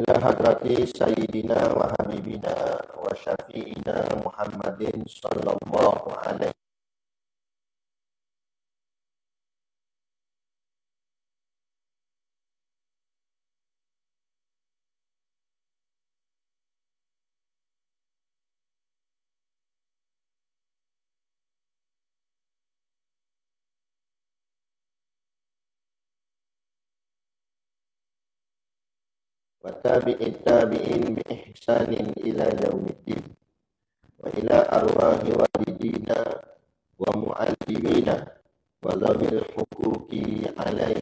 إلى حضرة سيدنا وحبيبنا وشفيعنا محمد صلى الله عليه وتابع التابعين بإحسان إلى يوم الدين وإلى أرواح والدينا ومعلمينا وذوي الحقوق علينا.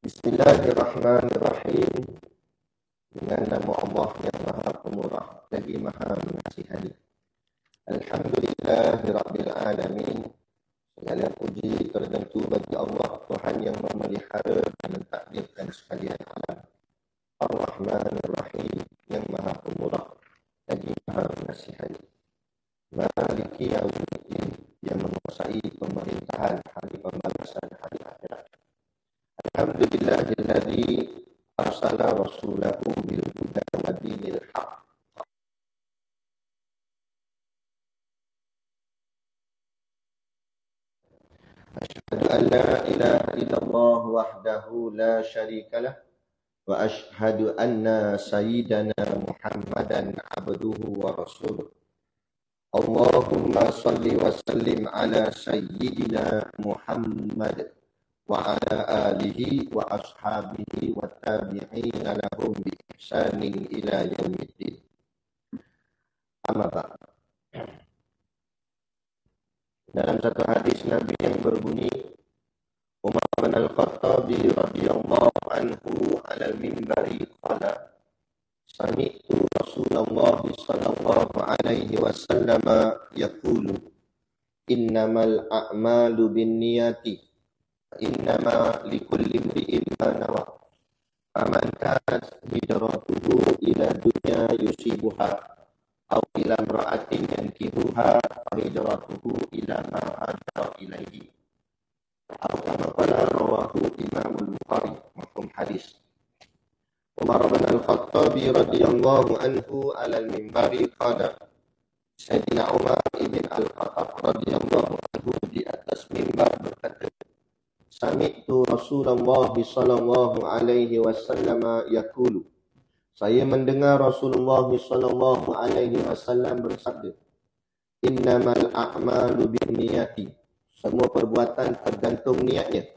Bismillahirrahmanirrahim. Dengan nama Allah yang Maha Pemurah lagi Maha Mengasihani. Alhamdulillahirabbil alamin. Segala puji tertentu bagi Allah, Tuhan yang memelihara dan mentakdirkan sekalian alam. Ar-Rahmanir-Rahim, yang Maha Pemurah lagi Maha Mengasihani. Maliki Yaumiddin, yang menguasai pemerintahan hari pembalasan hari akhirat. Alhamdulillahilladzi arsala rasulahu bil huda wa dinil haq. Asyhadu an la ilaha illallah wahdahu la syarikalah wa asyhadu anna sayyidana Muhammadan abduhu wa rasuluh. Allahumma salli wa sallim ala sayyidina Muhammad wa ala alihi wa ashabihi wa tabi'ina lahum bi ihsanin ila yaumiddin. Amma ba'd. Dalam satu hadis Nabi yang berbunyi, Umar bin Al-Khattab radhiyallahu anhu ala al-minbari qala sami'tu Rasulullah sallallahu alaihi wasallam yaqulu innamal a'malu binniyati innama likulli imri'in ma nawa. Faman kanat hijratuhu ila dunya yusibuha aw ila imra'atin yankihuha fa hijratuhu ila ma hajara ilaihi. Aw kama qala rawahu Imam Al-Bukhari. Mafhum hadis. Umar bin Al-Khattab radhiyallahu anhu ala al-minbari qala. Sayyidina Umar ibn Al-Khattab radhiyallahu anhu di atas mimbar berkata, Sami'tu Rasulullah sallallahu alaihi wasallam yaqulu. Saya mendengar Rasulullah sallallahu alaihi wasallam bersabda, Innamal a'malu binniyati. Semua perbuatan tergantung niatnya.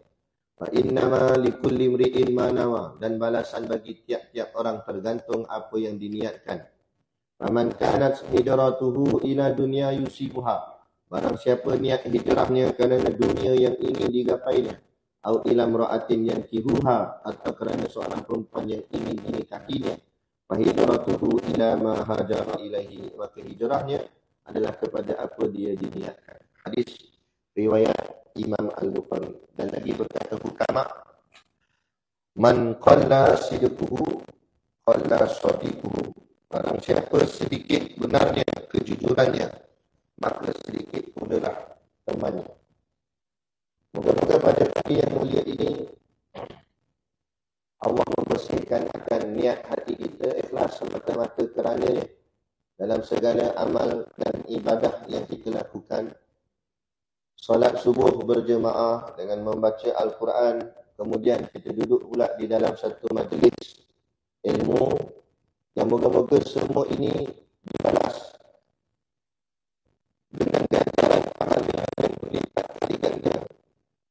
Fa innama likulli imri'in ma nawa. Dan balasan bagi tiap-tiap orang tergantung apa yang diniatkan. Faman kanat hijratuhu ila dunya yusibuha. Barang siapa niat hijrahnya kerana dunia yang ingin digapainya, atau ila imra'atin yankihuha, atau kerana seorang perempuan yang ingin dinikahinya, fa hijratuhu ila ma hajara ilaihi. Maka hijrahnya adalah kepada apa dia diniatkan. Hadis riwayat Imam Al-Bukhari. Dan lagi berkata hukama, man qalla sidquhu qalla sadiquhu. Barang siapa sedikit benarnya, kejujurannya, maka sedikit pulalah temannya. Moga-moga pada pagi yang mulia ini Allah membersihkan akan niat hati kita ikhlas semata-mata kerana-Nya dalam segala amal dan ibadah yang kita lakukan. Solat subuh berjemaah dengan membaca Al-Quran, Kemudian kita duduk pula di dalam satu majlis ilmu yang moga-moga semua ini dibalas dengan ganjaran pahala yang berlipat kali ganda,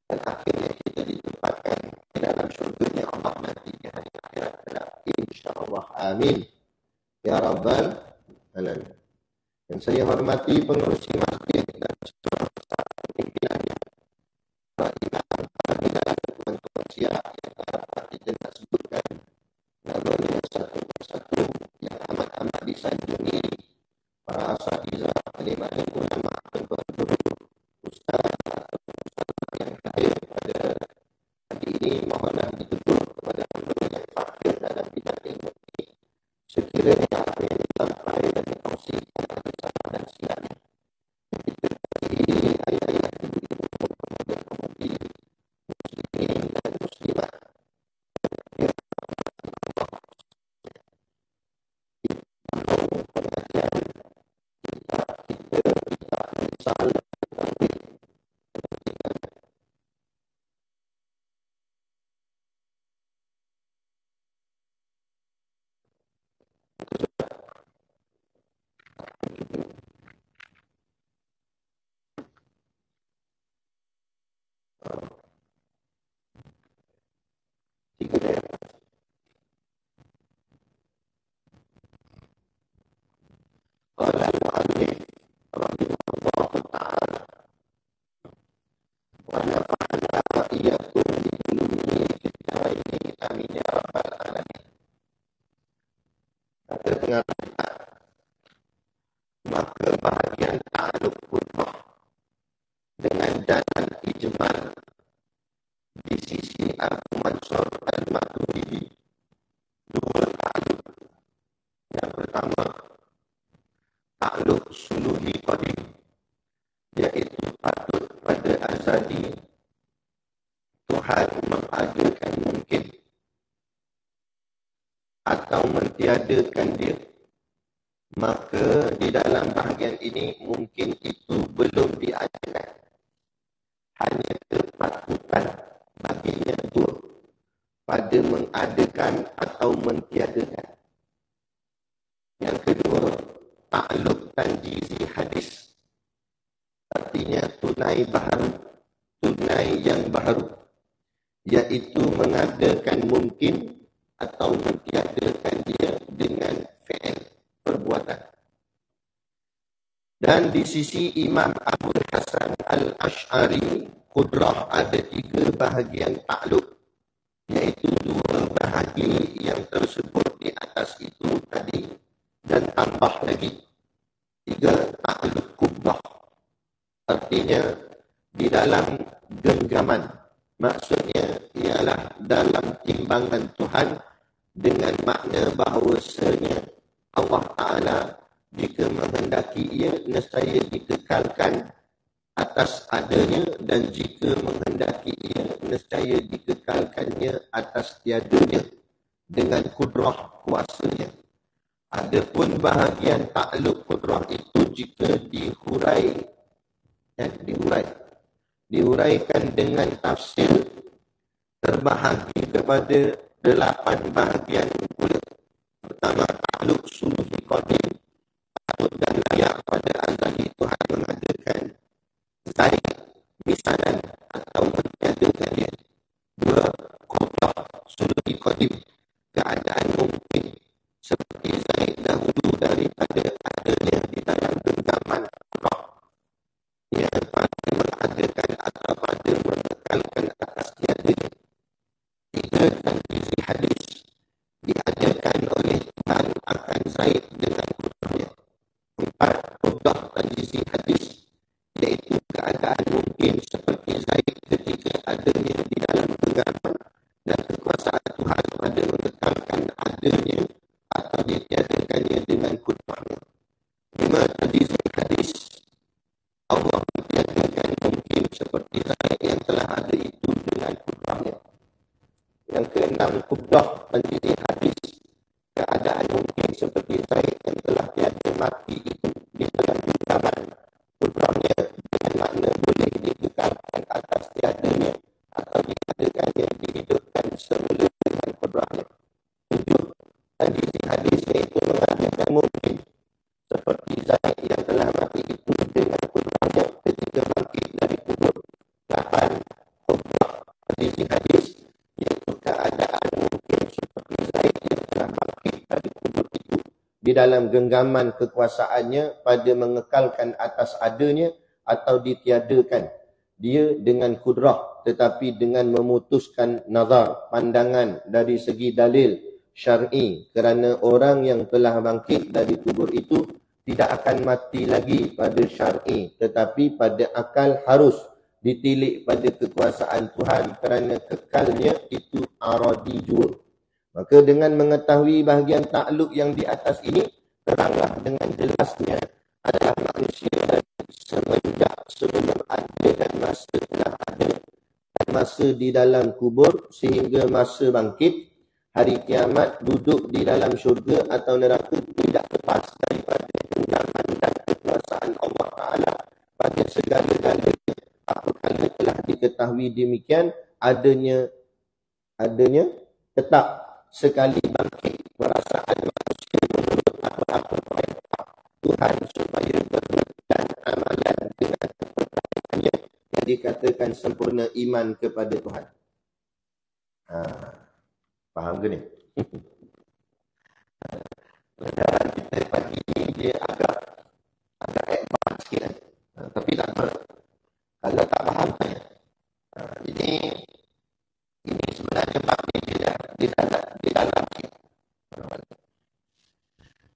dan akhirnya kita ditempatkan di dalam syurganya Allah nanti di hari akhirat kelak, insya-Allah. Amin ya rabbal alamin. Dan saya hormati pengurusi masjid dan seluruh pimpinannya, para imam, para hidayah, tuan-tuan siap yang dapat kita nak sebutkan namanya satu persatu yang amat-amat disanjungi, para asatizah, alim-alim ulama, tuan-tuan guru, ustaz yang hadir pada hari ini. Mohonlah ditutup kepada hamba yang fakir dalam bidang ilmu ini. Sekiranya apa yang disampaikan dan dikongsikan ada salah dan silapnya, kita bagi ayah-ayah, ibu-ibu, pemuda-pemudi, muslimin dan muslimat, ya Allah, tolong pengajian kita menyesal tauhid. Tiga daerah. Qala al-mu'allif rahimahullahu ta'ala wa nafa'ana wa iyyakum bi ulumihi fid dharain amin ya rabbal alamin. Kata tengah maka bahagian ta'aluk kudrah dengan jalan ijmal di sisi Abu Mansur al-Maturidi dua ta'aluk. Yang pertama, ta'aluk suluhi qadim, iaitu patut pada azali Tuhan mengadakan mungkin atau mentiadakan dia. Maka di dalam bahagian ini mungkin itu belum diadakan, hanya kepatutan baginya dua, pada mengadakan atau mentiadakan. Yang kedua, ta'aluk tanjizi hadis, artinya tunai baharu, tunai yang baharu, iaitu mengadakan mungkin atau mentiadakan dia dengan fi'il, perbuatan. Dan di sisi Imam Abu Hasan al-Ash'ari, kudrah ada tiga bahagian ta'aluk, iaitu dua bahagi yang tersebut di atas itu tadi, dan tambah lagi tiga ta'aluk kudrah, artinya di dalam genggaman, maksudnya ialah dalam timbangan Tuhan, dengan makna bahawasanya Allah Ta'ala jika menghendaki ia, nescaya dikekalkan atas adanya, dan jika menghendaki ia, nescaya dikekalkannya atas tiadanya dengan kudrah kuasanya. Adapun bahagian ta'aluk kudrah itu jika diuraikan dengan tafsir, terbahagi kepada 8 bahagian pula. Pertama, ta'aluk suluhi qadim, patut dan layak pada azali Tuhan mengadakan Zaid misalan atau meniadakan dia. Dua, qudrah suluhi qadim, keadaan mungkin seperti Zaid dahulu daripada adanya di dalam genggaman qudrah, yang pada mengadakan atau pada mengekalkan atas tiada. Tiga, tanjizi hadis, diadakan oleh Tuhan akan Zaid dengan qudrahnya. Empat, qudrah tanjizi hadis, iaitu keadaan mungkin seperti Zaid ketika adanya di dalam genggaman, dan kekuasaan Tuhan pada mengekalkan adanya atau ditiadakannya dengan qudrahnya. Lima, tanjizi hadis, Allah mentiadakan mungkin seperti Zaid yang telah ada itu dengan qudrahnya. Yang keenam, qudrah tanjizi hadis, keadaan mungkin seperti Zaid yang telah tiada mati itu di dalam genggaman, qudrahnya dengan makna boleh dikekalkan atas tiadanya atau ditiadakannya di iaitu menghadirkan mungkin seperti Zaid yang telah mati itu dengan kudrahnya ketika bangkit dari kubur. 8. Qudrah hadis iaitu keadaan mungkin seperti Zaid yang telah bangkit dari kubur itu di dalam genggaman kekuasaannya pada mengekalkan atas adanya atau ditiadakan dia dengan kudrah, tetapi dengan memutuskan nazar, pandangan dari segi dalil syar'i, kerana orang yang telah bangkit dari kubur itu tidak akan mati lagi pada syar'i, tetapi pada akal harus ditilik pada kekuasaan Tuhan kerana kekalnya itu aradi jua. Maka dengan mengetahui bahagian takluk yang di atas ini, teranglah dengan jelasnya adalah manusia semenjak sebelum ada dan masa telah ada, dan masa di dalam kubur sehingga masa bangkit hari kiamat, duduk di dalam syurga atau neraka tidak lepas daripada genggaman dan kekuasaan Allah Ta'ala pada segala-galanya. Apabila telah diketahui demikian, adanya tetap sekali bangkit perasaan manusia menurut apa-apa perintah Tuhan supaya berbuat amalan dengan kepercayaannya yang dikatakan sempurna iman kepada Tuhan. Faham ke ni? Pelajaran kita pagi ni dia agak advance sikit kan? Tapi tak apa. Kalau tak faham tanya. Ini sebenarnya bab ni dia di dalam sikit.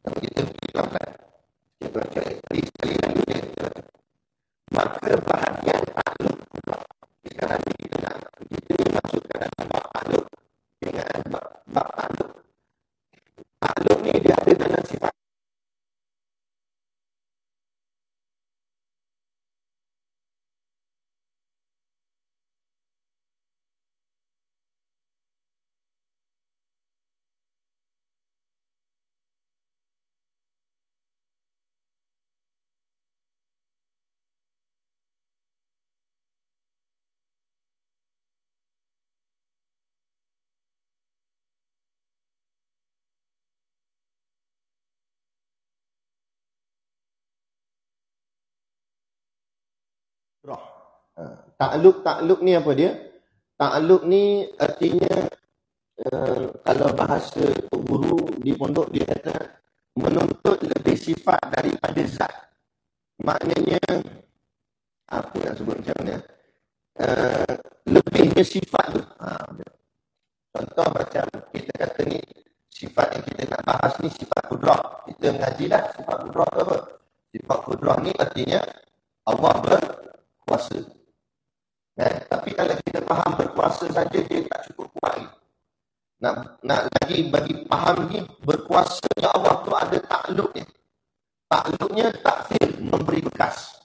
Kalau kita pergi pelan-pelan, kita baca sekali lalu dia maka bahagian takluk pula. Sekarang ni kita nak masukkan dalam bab takluk dengan bab takluk. Takluk ni dia ada dalam sifat roh. Takluk ni apa dia? Takluk ni artinya kalau bahasa guru di pondok dia kata menuntut lebih sifat daripada zat. Maknanya apa nak sebut macam mana? Lebihnya sifat tu. Contoh macam kita kata ni sifat yang kita nak bahas ni sifat kudrah. Kita mengaji dah sifat kudrah tu apa? Sifat kudrah ni artinya Allah berkuasa. Tapi kalau kita faham berkuasa saja dia tak cukup kuat. Nak lagi bagi faham ni berkuasanya Allah tu ada takluknya. Takluknya takfir, memberi bekas.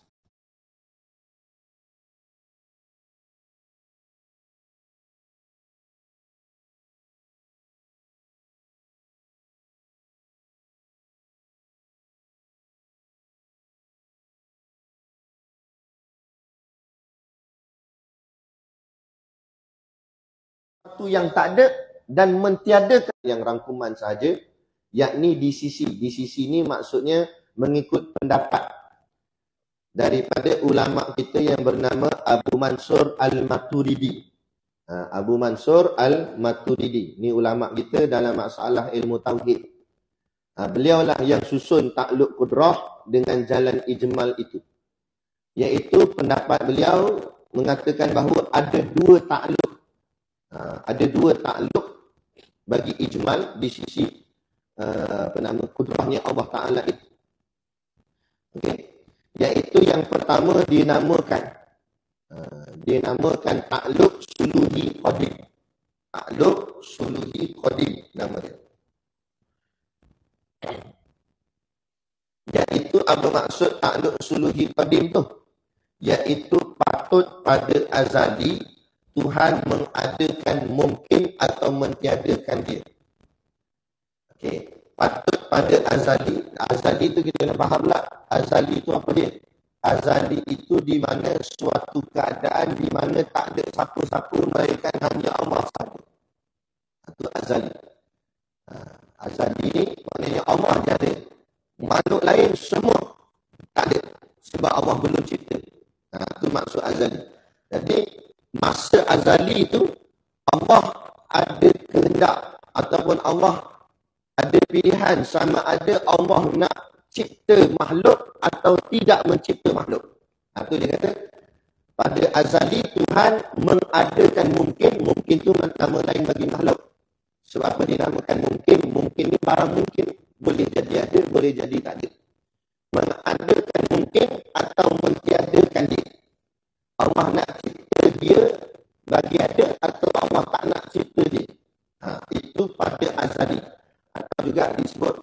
Sesuatu yang tak ada dan mentiadakan yang rangkuman sahaja, yakni di sisi. Di sisi ni maksudnya mengikut pendapat daripada ulama kita yang bernama Abu Mansur Al-Maturidi. Abu Mansur Al-Maturidi. Ni ulama kita dalam masalah ilmu tauhid. Beliaulah yang susun takluk kudrah dengan jalan ijmal itu. Iaitu pendapat beliau mengatakan bahawa ada dua takluk. Ada dua takluk bagi ijmal di sisi kudrahnya Allah Ta'ala itu. Okay. Iaitu yang pertama dinamakan takluk suluhi qadim. Takluk suluhi qadim nama dia. Iaitu apa maksud takluk suluhi qadim tu? Iaitu patut pada azali Tuhan mengadakan mungkin atau mentiadakan dia. Okey, patut pada azali. Azali itu kita nak faham lah. Azali itu apa dia? Azali itu di mana suatu keadaan di mana tak ada siapa-siapa melainkan hanya Allah sahaja. Itu azali. Azali ni maknanya yang ada. Makhluk lain semua tak ada. Sebab Allah belum cipta. Itu maksud azali. Jadi, masa azali itu, Allah ada kehendak ataupun Allah ada pilihan sama ada Allah nak cipta makhluk atau tidak mencipta makhluk. Itu dia kata, pada azali Tuhan mengadakan mungkin. Mungkin itu nama lain bagi makhluk. Sebab apa dinamakan mungkin? Mungkin ni barang mungkin. Boleh jadi ada, boleh jadi tak ada. Mengadakan mungkin atau mentiadakan dia. Allah nak cipta dia bagi ada atau Allah tak nak cipta dia. Itu pada azali. Atau juga disebut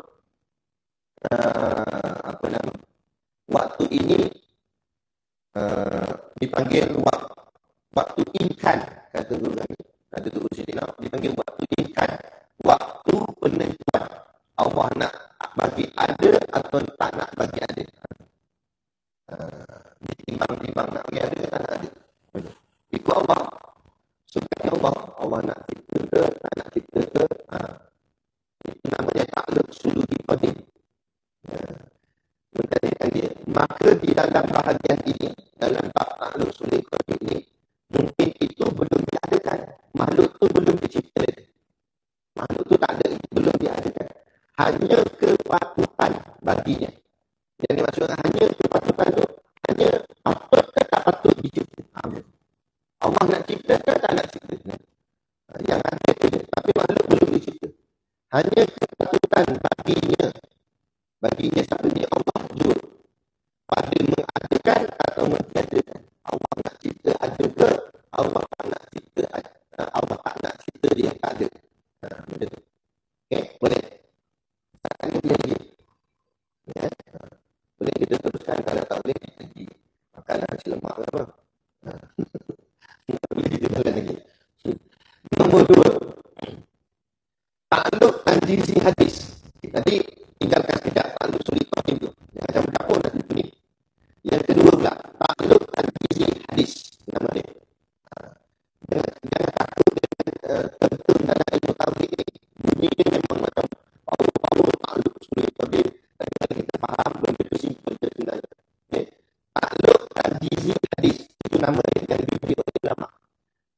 waktu ini dipanggil waktu imkan, kata guru kami. Kata guru sini dipanggil waktu imkan. Waktu penentuan. Allah nak bagi ada atau tak nak bagi ada. Ditimbang-timbang nak bagi ada tak nak ada. Ikut Allah. Sebenarnya Allah nak cipta ke, tak nak cipta ke. Itu namanya takluk suluhi qadim. Menjadikan dia. Maka di dalam bahagian ini, dalam bab takluk suluhi qadim ini, mungkin itu belum diadakan. Makhluk tu belum dicipta. Makhluk tu tak ada, belum diadakan. Hanya kepatutan baginya. Yang dimaksudkan hanya kepatutan tu, hanya patut ke tak patut dicipta. Allah nak cipta ke tak nak cipta. Yang ada tu je. Tapi makhluk belum dicipta. Hanya kepatutan baginya. Baginya siapa ni? Allah jua. Pada mengadakan atau mentiadakan. Allah nak cipta ada ke? Allah tak nak cipta ada. Allah tak nak cipta dia tak ada. Macam tu. Okay, boleh? Takkan dia lagi. Ya. Boleh kita teruskan. Kalau tak boleh, kita pergi makanan nasi lemak ke apa. Boleh kita jalan lagi. Nombor 2. Takluk tanjizi hadis. Tadi tinggalkan sekejap takluk suri qadim tu. Jangan bercampur nanti tu ni. Yang kedua pula, takluk tanjizi hadis. Nama dia. Jangan takut dengan tertun dalam ilmu tauhid ni. Bunyi dia memang macam power takluk suri qadim. Dan kalau kita faham, benda tu simple je sebenarnya. Okay. Takluk tanjizi hadis. Itu nama dia yang diberi oleh ulama.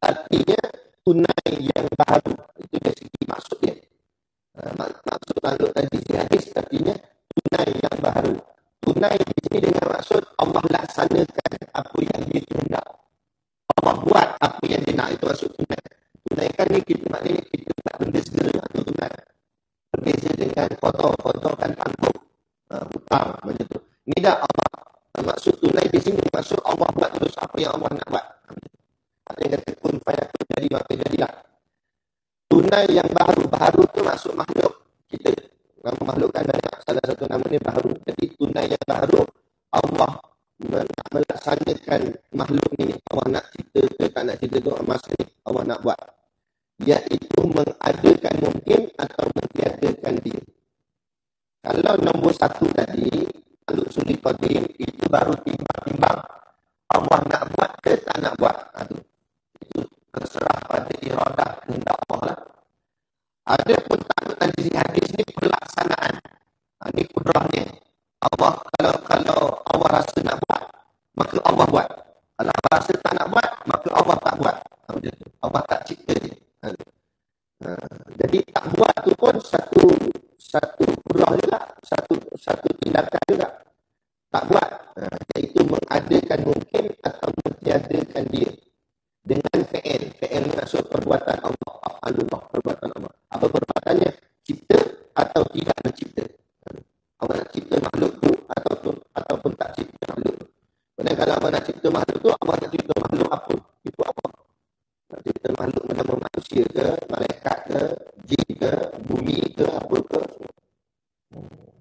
Artinya tunai yang baru. Itu dari segi maksud dia. Maksud takluk tanjizi hadis artinya tunai yang baru. Tunai di sini dengan maksud Allah laksanakan apa yang dia kehendak. Allah buat apa yang dia nak. Itu maksud tunai. Tunaikan ni kita maknanya kita tak benda segera. Itu tunai. Berbeza dengan kotor-kotorkan tanggung. Hutang macam tu. Ni dah Allah. Maksud tunai di sini maksud Allah buat terus apa yang Allah nak buat. Ada yang kata kun fayakun, jadi maka jadilah. Tunai yang baru. Baru tu maksud makhluk kita. Nama makhluk kan ada salah satu nama ni baru. Jadi tunai yang baru Allah nak melaksanakan makhluk ni. Allah nak cipta ke tak nak cipta tu masa ni Allah nak buat. Iaitu mengadakan mungkin atau mentiadakan dia. Kalau nombor 1 tadi, takluk suri qadim, itu baru timbang-timbang. Allah nak buat ke tak nak buat. Itu terserah pada iradah kehendak Allah lah. Ada pun takluk tanjizi hadis ni pelaksanaan. Ini kudrahnya. Allah kalau Allah rasa nak buat, maka Allah buat. Kalau Allah rasa tak nak buat, maka Allah tak buat. Allah tak cipta dia. Jadi tak buat tu pun satu kudrah juga, satu tindakan juga. Tak buat. Iaitu mengadakan mungkin atau mentiadakan dia. Dengan fi'il. Fi'il maksud perbuatan Allah. Af'alullah, perbuatan Allah. Apa perbuatannya? Cipta atau tidak mencipta. Allah nak cipta makhluk tu ataupun tak cipta makhluk tu. Padahal kalau Allah nak cipta makhluk tu, Allah nak cipta makhluk apa? Itu apa? Nak cipta makhluk macam manusia ke, malaikat ke, jin ke, bumi ke, apa ke.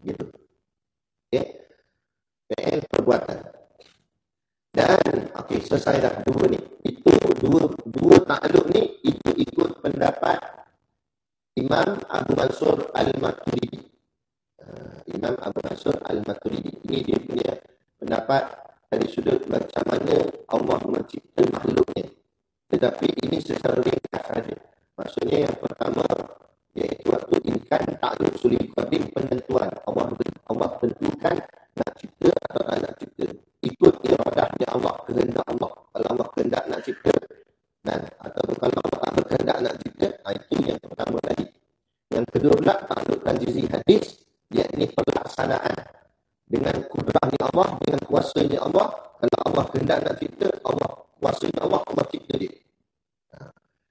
Gitu. Okay. Fi'il perbuatan. Dan okey, selesai dah dua ni. Itu dua takluk ni itu ikut pendapat Imam Abu Mansur Al-Maturidi. Imam Abu Mansur Al-Maturidi. Ini dia punya pendapat dari sudut macam mana Allah mencipta makhluknya. Tetapi ini secara ringkas saja. Maksudnya yang pertama iaitu waktu imkan takluk suri qadim, penentuan. Allah yakni pelaksanaan dengan kudrahnya Allah, dengan kuasanya Allah. Kalau Allah kehendak nak cipta, Allah kuasanya Allah, Allah cipta dia.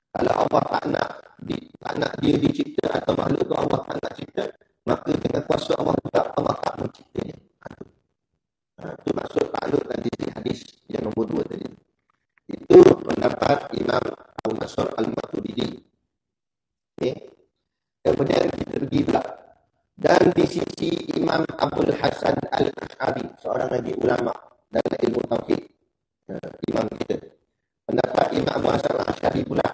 Kalau Allah tak nak dia dicipta atau makhluk tu Allah tak nak cipta, maka dengan kuasa Allah juga Allah tak menciptanya. Itu maksud takluk tadi di hadis yang nombor 2 tadi. Itu pendapat Imam Abu Nasr Al-Maturidi. Okay. Kemudian kita pergi pula. Dan di sisi Imam Abdul Hasan Al-Ash'ari, seorang lagi ulama dalam ilmu tauhid, imam kita. Pendapat Imam Abu Hasan Al-Ash'ari pula,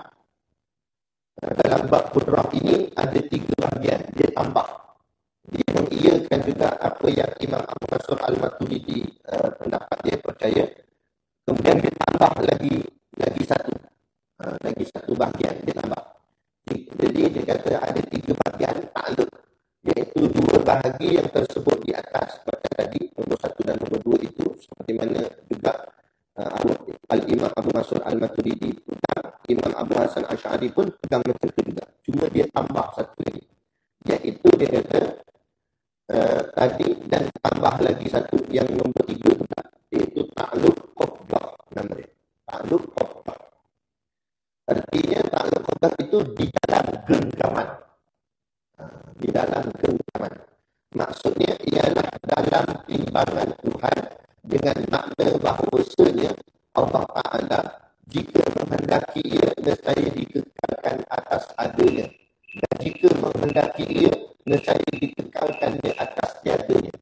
dalam bab kudrah ini ada 3 bahagian. Dia tambah. Dia mengiyakan juga apa yang Imam Abu Nasr Al-Maturidi pendapat dia percaya. Kemudian dia tambah lagi satu. Lagi satu bahagian dia tambah. Jadi dia kata ada 3 bahagian takluk, iaitu 2 bahagi yang tersebut di atas pada tadi, nombor 1 dan nombor 2 itu, seperti mana juga Al-Imam Abu Nasr Al-Maturidi pegang, Imam Abu Hasan Ash'ari pun pegang macam itu juga. Cuma dia tambah satu lagi, iaitu dia kata tadi, dan tambah lagi satu yang nombor 3 juga, iaitu takluk qabdah nama dia. Takluk qabdah. Artinya takluk qabdah itu di dalam genggaman. Di dalam genggaman. Maksudnya ialah dalam timbangan Tuhan, dengan makna bahawasanya Allah Ta'ala jika menghendaki ia, nescaya dikekalkan atas adanya, dan jika menghendaki ia, nescaya dikekalkan di atas tiadanya.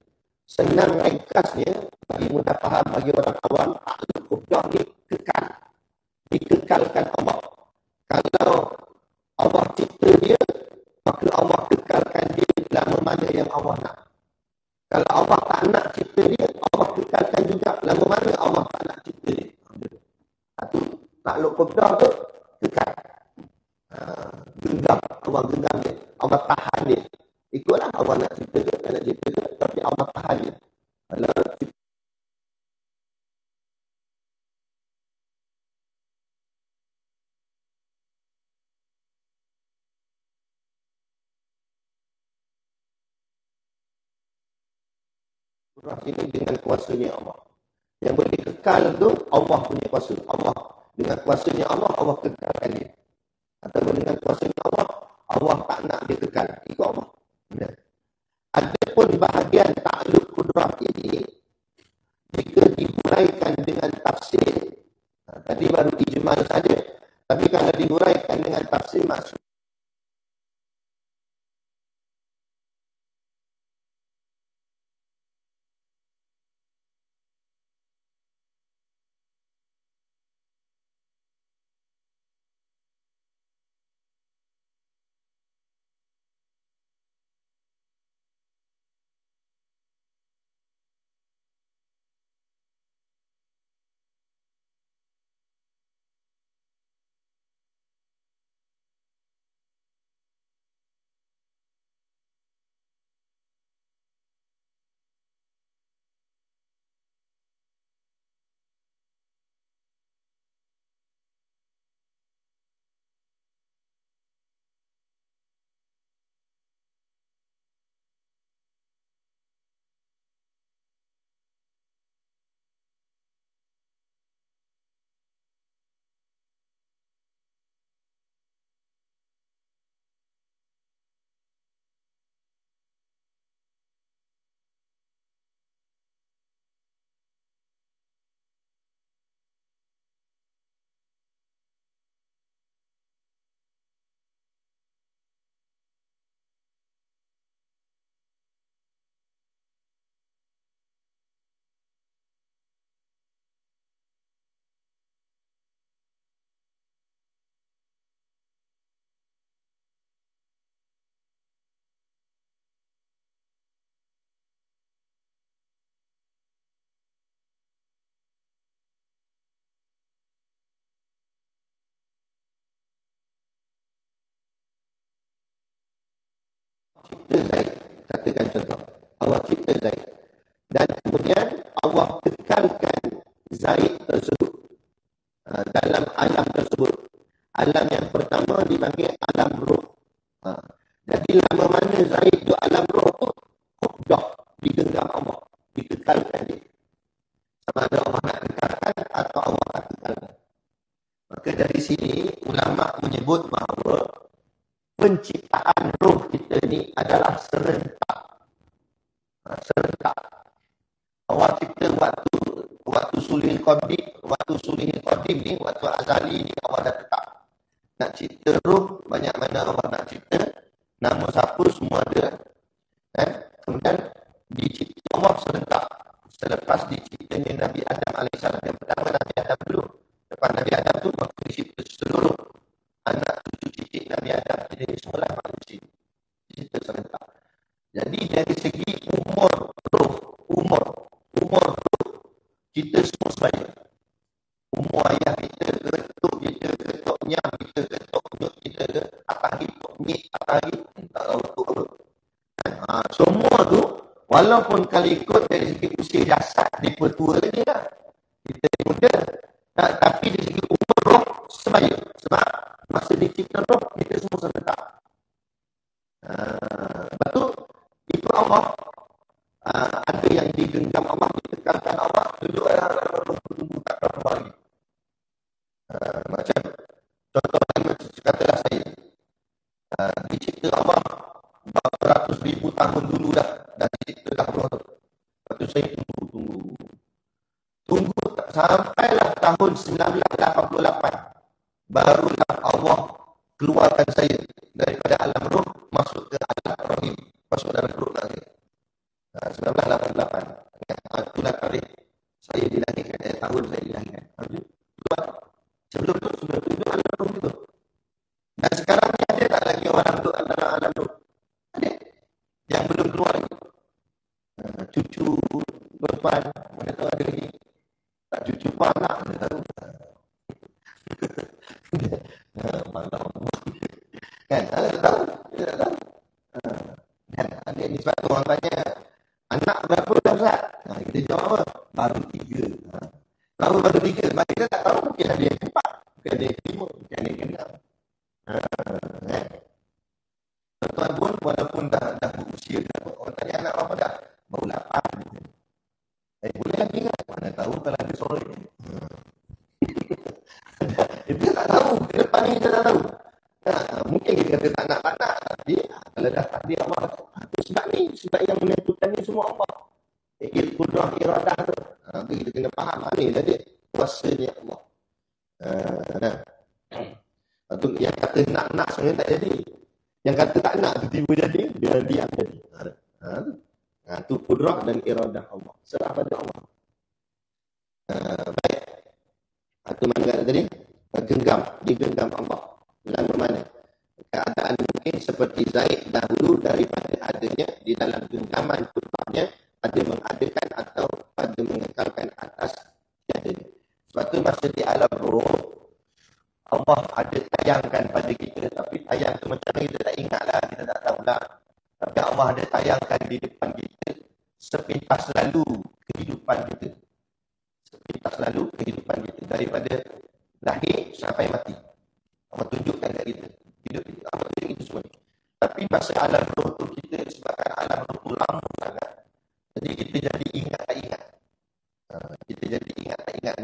Senang ringkasnya, bagi mudah faham bagi orang awam, takluk qabdah ni kekal, dikekalkan Allah. Kalau Allah cipta dia, maka Allah kekalkan dia lama mana yang Allah nak. Kalau Allah tak nak cipta dia, Allah kekalkan juga lama mana Allah tak nak cipta dia. Satu, takluk qabdah tu kekal. Genggam, Allah genggam dia, Allah tahan dia. Ikutlah Allah nak cipta dia, tak nak cipta dia, tapi Allah tahan dia. Kalau surah ini dengan kuasanya Allah. Yang boleh kekal tu Allah punya kuasa. Allah dengan kuasanya Allah, Allah kekalkan dia. Ataupun dengan kuasanya Allah, Allah tak nak dia kekal. Ikut Allah. Benar. Adapun bahagian takluk kudrah ini, jika dihuraikan dengan tafsir, tadi baru ijmal saja, tapi kalau dihuraikan dengan tafsir, maksud cipta Zaid. Katakan contoh, Allah cipta Zaid. Dan kemudian Allah kekalkan Zaid tersebut dalam alam tersebut. Alam yang pertama dipanggil alam roh. Jadi lama mana Zaid tu alam roh tu, kekalkan dia. Sama ada Allah nak kekalkan atau Allah nak kekalkan. Maka dari sini ulama menyebut bahawa penciptaan roh kita ni adalah serentak. Serentak. Allah cipta waktu sulhil qadim ni, waktu azali ni Allah dah tetap. Nak cipta roh, banyak mana Allah nak cipta. Nama siapa semua ada. Kemudian dicipta Allah serentak. Selepas diciptanya Nabi Adam AS. Yang pertama Nabi Adam dulu. Lepas Nabi Adam tu, maka dicipta seluruh anak cucu cicit Nabi Adam. Jadi semula manusia. Dicipta serentak. Jadi dari segi umur roh, kita semua sebaya. Umur ayah kita, ketuk kita, ketuk nyam kita, ketuk nyut kita, atari, tok nyit, atari, tak tahu tu apa. Semua tu, walaupun kalau ikut dari segi usia jasad, dia tua je lah. Kita muda. Tapi dari segi umur roh, sebaya. Sebab masa dicipta roh, kita semua serentak. Lepas tu, ikut Allah. Ada yang digenggam Allah, ditekankan Allah, duduk dalam roh tunggu tak berapa lagi. Macam contohnya, katalah saya, dicipta Allah berapa ratus ribu tahun dulu dah dicipta dah roh tu. Lepas tu saya tunggu sampailah tahun 1988, barulah Allah keluarkan saya daripada alam roh masuk ke alam rahim, masuk dalam roh saya. 1988. Itulah tarikh saya dilahirkan, tahun saya dilahirkan. Sebelum itu alam roh itu. Dan sekarang ni ada tak lagi orang duduk antara alam roh? Ada. Yang belum keluar lagi. Cucu perempuan, mana tahu ada lagi. Tak cucu pun anak, mana tahu. Malam. Kan, tak tahu. Tidak tahu. Kan, ada ni sebab tu orang tanya, anak berapa dah Ustaz? Kita jawab apa? Baru 3. Baru 3. Sebab kita tak tahu, mungkin ada yang 4, mungkin ada yang 5, mungkin ada yang 6. Tuan pun walaupun dah berusia, orang tanya anak berapa dah? Baru 8. Boleh lagi kan? Mana tahu kalau ada sore. Kita tak tahu, ke depan ni kita tak tahu. Mungkin kita kata tak nak, tapi kalau dah takdir Allah, itu sebab yang menentukan ni semua Allah. Kudrah iradah tu. Kita kena faham ni lah dia. Kuasanya Allah. Yang kata nak sebenarnya tak jadi. Yang kata tak nak tu tiba jadi, dia diam jadi. Itu kudrah dan iradah Allah. Serah pada Allah. Baik. Itu mana tadi? Digenggam Allah. Dalam mana? Keadaan mungkin seperti Zaid dahulu daripada adanya di dalam genggaman putranya, ada mengadakan atau pada mengekalkan atas tiadanya. Sebab tu masa di alam roh, Allah ada tayangkan pada kita, tapi tayang tu macam kita tak ingat lah, kita tak tahu lah. Tapi Allah ada tayangkan di depan kita sepintas lalu kehidupan kita. Sepintas lalu kehidupan kita daripada lahir sampai mati. Allah tunjukkan kat kita. Hidup kita. Allah tunjuk kita semua. Tapi masa alam roh tu kita, sebabkan alam roh tu lama sangat. Jadi kita jadi ingat tak ingat. Kita jadi ingat tak ingat.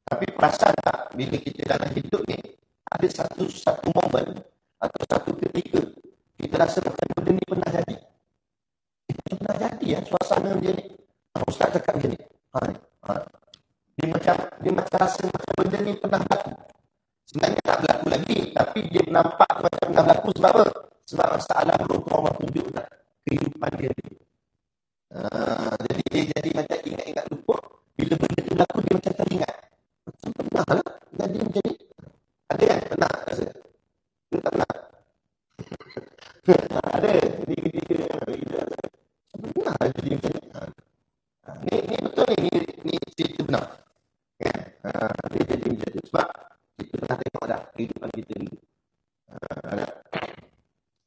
Tapi perasan tak, bila kita dalam hidup ni, ada satu momen atau satu ketika, kita rasa macam benda ni pernah jadi. Pernah jadi ya, suasana macam ni. Ustaz cakap macam ni. Dia macam rasa macam benda ni pernah berlaku. Sebenarnya tak berlaku lagi, tapi dia nampak macam pernah berlaku. Sebab apa? Sebab masa alam roh tu Allah tunjuk tak kehidupan dia ni. Jadi dia jadi macam ingat-ingat lupa. Bila benda tu berlaku, dia macam teringat. Macam pernah lah. Jadi macam ni. Ada yang pernah rasa? Dia tak pernah. Ada. Jadi ketika pernah jadi macam ni. Ni betul ni cerita benar. Kan? Dia jadi macam tu. Sebab kita pernah tengok dah kehidupan kita ni.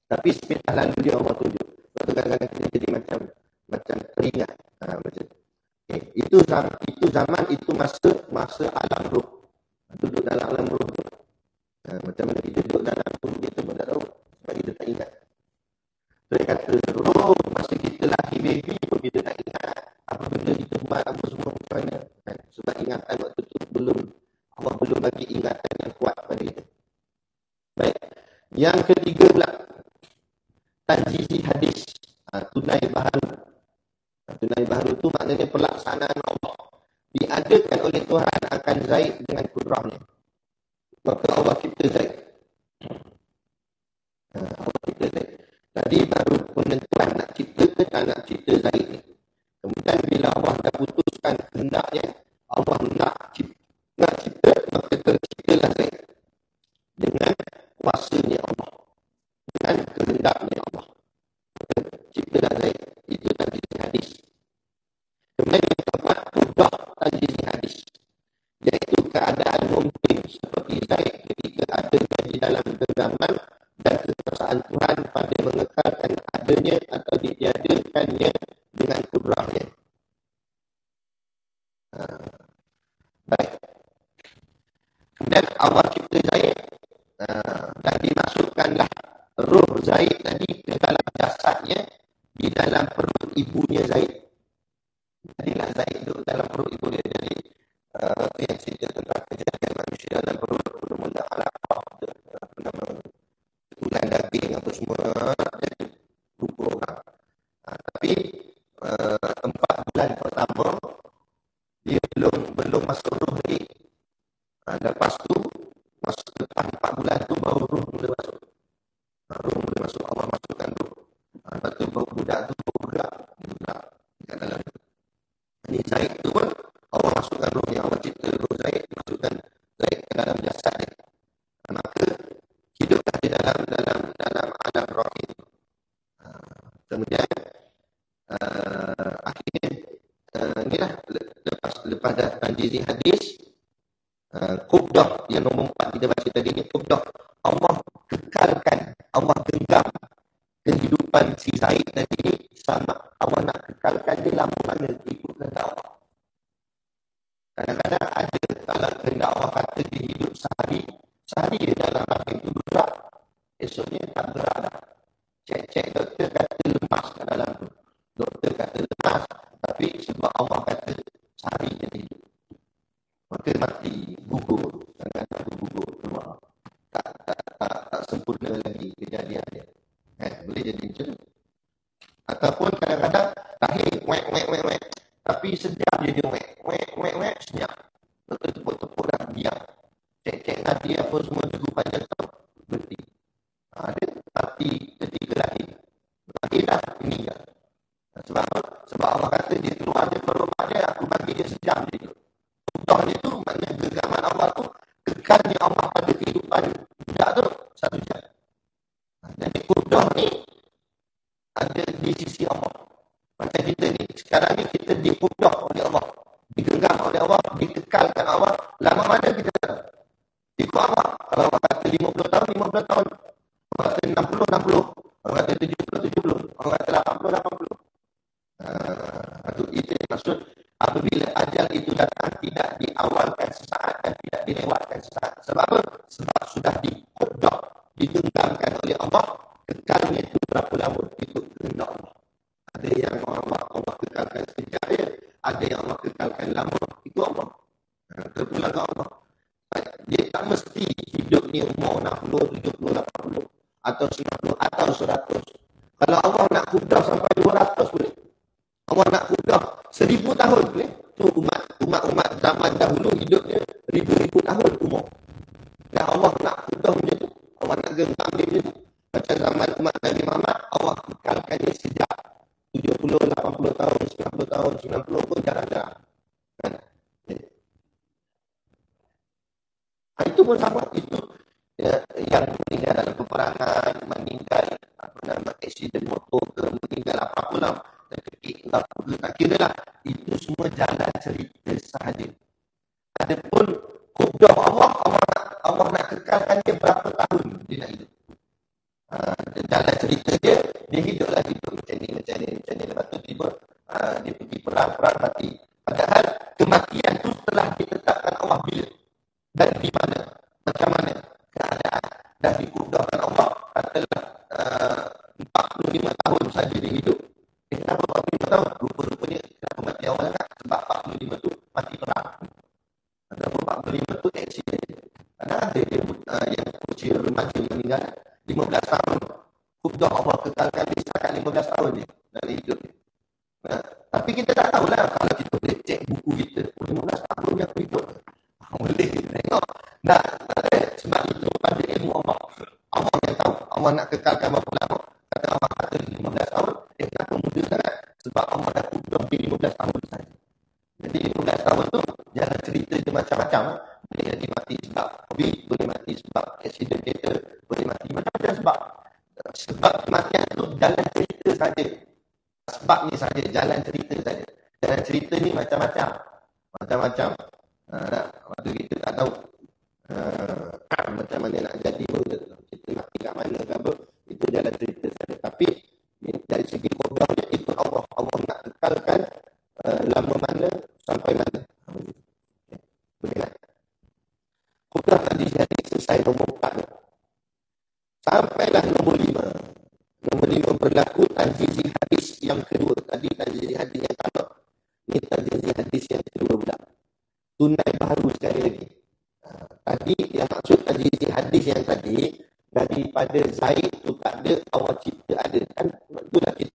Tapi sepintas lalu dia Allah tunjuk. Lepas tu kadang-kadang kita jadi macam teringat. Macam itu zaman itu masa alam roh. Duduk dalam alam roh tu. Macam mana kita duduk dalam tubuh kita pun tak tahu. Sebab kita tak ingat. Dia kata roh masa kita lahir baby pun kita tak ingat. Apa benda kita kuat apa semua macam mana. Kan? Sebab ingatan waktu tu Allah belum bagi ingatan yang kuat pada kita. Baik. Yang ketiga pula, tanjizi hadis. Tunai baharu. Tunai baharu tu maknanya pelaksanaan Allah diadakan oleh Tuhan akan Zaid dengan kudrahnya. Maka Allah cipta Zaid. Allah cipta Zaid. Tadi baru penentuan nak cipta ke tak nak cipta Zaid ni. Kemudian bila Allah dah putuskan kehendaknya, Allah nak cipta, maka terciptalah Zaid. Dengan kuasanya Allah. Dengan kehendaknya Allah. Ciptalah Zaid. Itu tanjizi hadis. Kemudian yang keempat, kudrah tanjizi hadis. Iaitu keadaan mungkin seperti Zaid ketika adanya di dalam genggaman dan kekuasaan Tuhan pada mengekalkan adanya atau ditiadakannya dengan kudrahnya. Baik. Kemudian Allah cipta Zaid dan dimasukkanlah roh Zaid tadi ke dalam jasadnya di dalam perut ibunya Zaid. Jadilah Zaid duduk dalam perut ibunya. Jadi yang cerita tentang kejadian manusia dalam perut mula-mula alaqah, tulang daging apa semua, jadi rupa orang. Tapi 4 bulan pertama dia belum masuk roh ni. Lepas tu lepas 4 bulan tu baru roh mula masuk. Roh mula masuk, Allah masukkan roh. Lepas tu budak tu bergerak kat dalam. Ini Zaid tu pun Allah masukkan roh ni. Allah cipta roh Zaid, masukkan Zaid ke dalam jasad ni. Maka hiduplah di dalam alam roh ini. Kemudian akhirnya inilah lepas dah tanjizi hadis, kubdah yang nombor 4 kita baca tadi ni, kubdah Allah kekalkan, Allah genggam kehidupan si Zaid tadi ni sama. Allah nak kekalkan dia lama mana ikut kehendak Allah. Kadang-kadang ada kalau kehendak Allah kata dia hidup sehari dia dalam rahim tu bergerak, esoknya tak bergerak dah. Cek doktor kata lemas kat dalam tu. Doktor kata lemas, tapi sebab Allah kata sehari dia hidup. Maka mati, gugur, kadang-kadang gugur keluar. Tak sempurna lagi kejadian dia. Boleh jadi macam tu. Ataupun kadang-kadang lahir wek. Tapi sejam je dia wek, senyap. Maka tepuk-tepuk dah diam. Cek nanti apa semua tunggu panjang tahun. Berhenti. Dia mati ketika lahir. Lahir dah meninggal. Sebab Allah kata dia keluar dia perut mak dia, aku bagi dia sejam je. Kudrah dia tu maknanya genggaman Allah tu kekalnya Allah pada kehidupan budak tu 1 jam. Jadi kudrah ni ada di sisi Allah. Macam kita ni, sekarang ni kita dikudrah oleh Allah, digenggam oleh Allah, dikekalkan Allah. Lama mana kita tahu? Ikut Allah. Kalau Allah kata 50 tahun, 50 tahun. Allah kata 60, 60. Allah kata 70, 70. Allah kata 80, 80. Itu maksud apabila ajal itu datang tidak diawalkan sesaat dan tidak dilewatkan sesaat. Sebab apa? Sebab sudah dikudrah, digenggamkan oleh Allah. Kekalnya itu berapa lama ikut kehendak Allah. Ada yang Allah kekalkan sekejap dia, ada yang Allah kekalkan lama, itu Allah. Terpulang ke Allah. Dia tak mesti hidup ni umur 60, 70, 80 atau 90 atau 100. Kalau Allah nak kudrah sampai 200 boleh. Allah nak kudrah 1000 tahun boleh. Tu umat zaman dahulu hidupnya ribu-ribu tahun umur. Dan Allah nak kudrah macam tu. Allah nak genggam dia macam tu. Macam zaman umat Nabi Muhammad, Allah kekalkannya sejak 70, 80 tahun, 90 tahun, 90 pun jarang-jarang. Kan? Itu pun sama. Itu yang meninggal dalam peperangan, meninggal aksiden motor ke, meninggal apapun lah, tak kira lah. Itu semua jalan cerita sahaja. Adapun kudrah Allah nak kekalkan dia berapa tahun dia nak hidup. Dalam cerita dia hiduplah hidup macam ni. Lepas tu tiba dia pergi perang mati. Padahal kematian tu telah ditetapkan Allah bila dan di mana, macam mana keadaan. Dah dikudrahkan Allah, katalah 45 tahun saja dia hidup. Kenapa 45 tahun? Rupa-rupanya kenapa mati awal kan? Sebab 45 tu mati perang. Ataupun 45 tu aksiden. Kadang ada dia yang usia remaja meninggal 15 tahun. Kubdah Allah kekalkan dia setakat 15 tahun je dalam hidup dia. Tapi kita tak tahulah kalau kita boleh cek buku kita 15 tahun yang hidup. Boleh tengok. Nah, sebab itu pada ilmu Allah. Allah yang tahu. Allah nak kekalkan berapa lama. Kata Allah kata 15 tahun. Kenapa muda sangat? Sebab Allah dah kubdah dia 15 tahun saja. Jadi 15 tahun tu jangan cerita dia macam-macam. Boleh jadi mati sebab COVID, boleh mati sebab aksiden kereta, boleh mati macam-macam sebab. Sebab kematian tu jalan cerita saja. Sebab ni saja, jalan cerita saja. Jalan cerita ni macam-macam. Macam-macam. Waktu kita tak tahu macam mana nak jadi pun, kita mati kat mana ke apa, itu jalan cerita saja. Tapi dari segi kodahnya itu Allah nak kekalkan lama mana sampai mana. Boleh tak? Kodah tadi jadi selesai nombor 4. Sampailah nombor 5. Nombor 5 berlaku tajzizi hadis yang kedua. Tadi tajzizi hadis yang pertama. Ini tajzizi hadis yang kedua pula. Tunai baru sekali lagi. Tadi yang maksud tajzizi hadis yang tadi, daripada Zaid tu tak ada, Allah cipta ada. Kan itulah kita.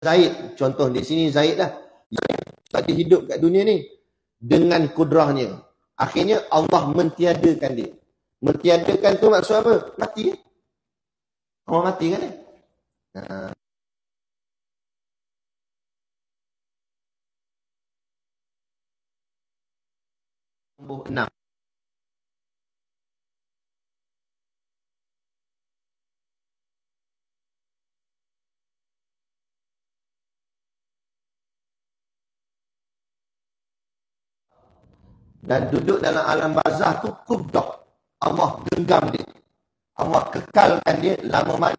Zaid, contoh di sini Zaid lah. Sebab dia hidup kat dunia ni dengan kudrahnya. Akhirnya Allah mentiadakan dia. Mentiadakan tu maksud apa? Mati. Allah mati kan? Nombor 6. Dan duduk dalam alam barzah tu kubdah. Allah genggam dia. Allah kekalkan dia lama mana.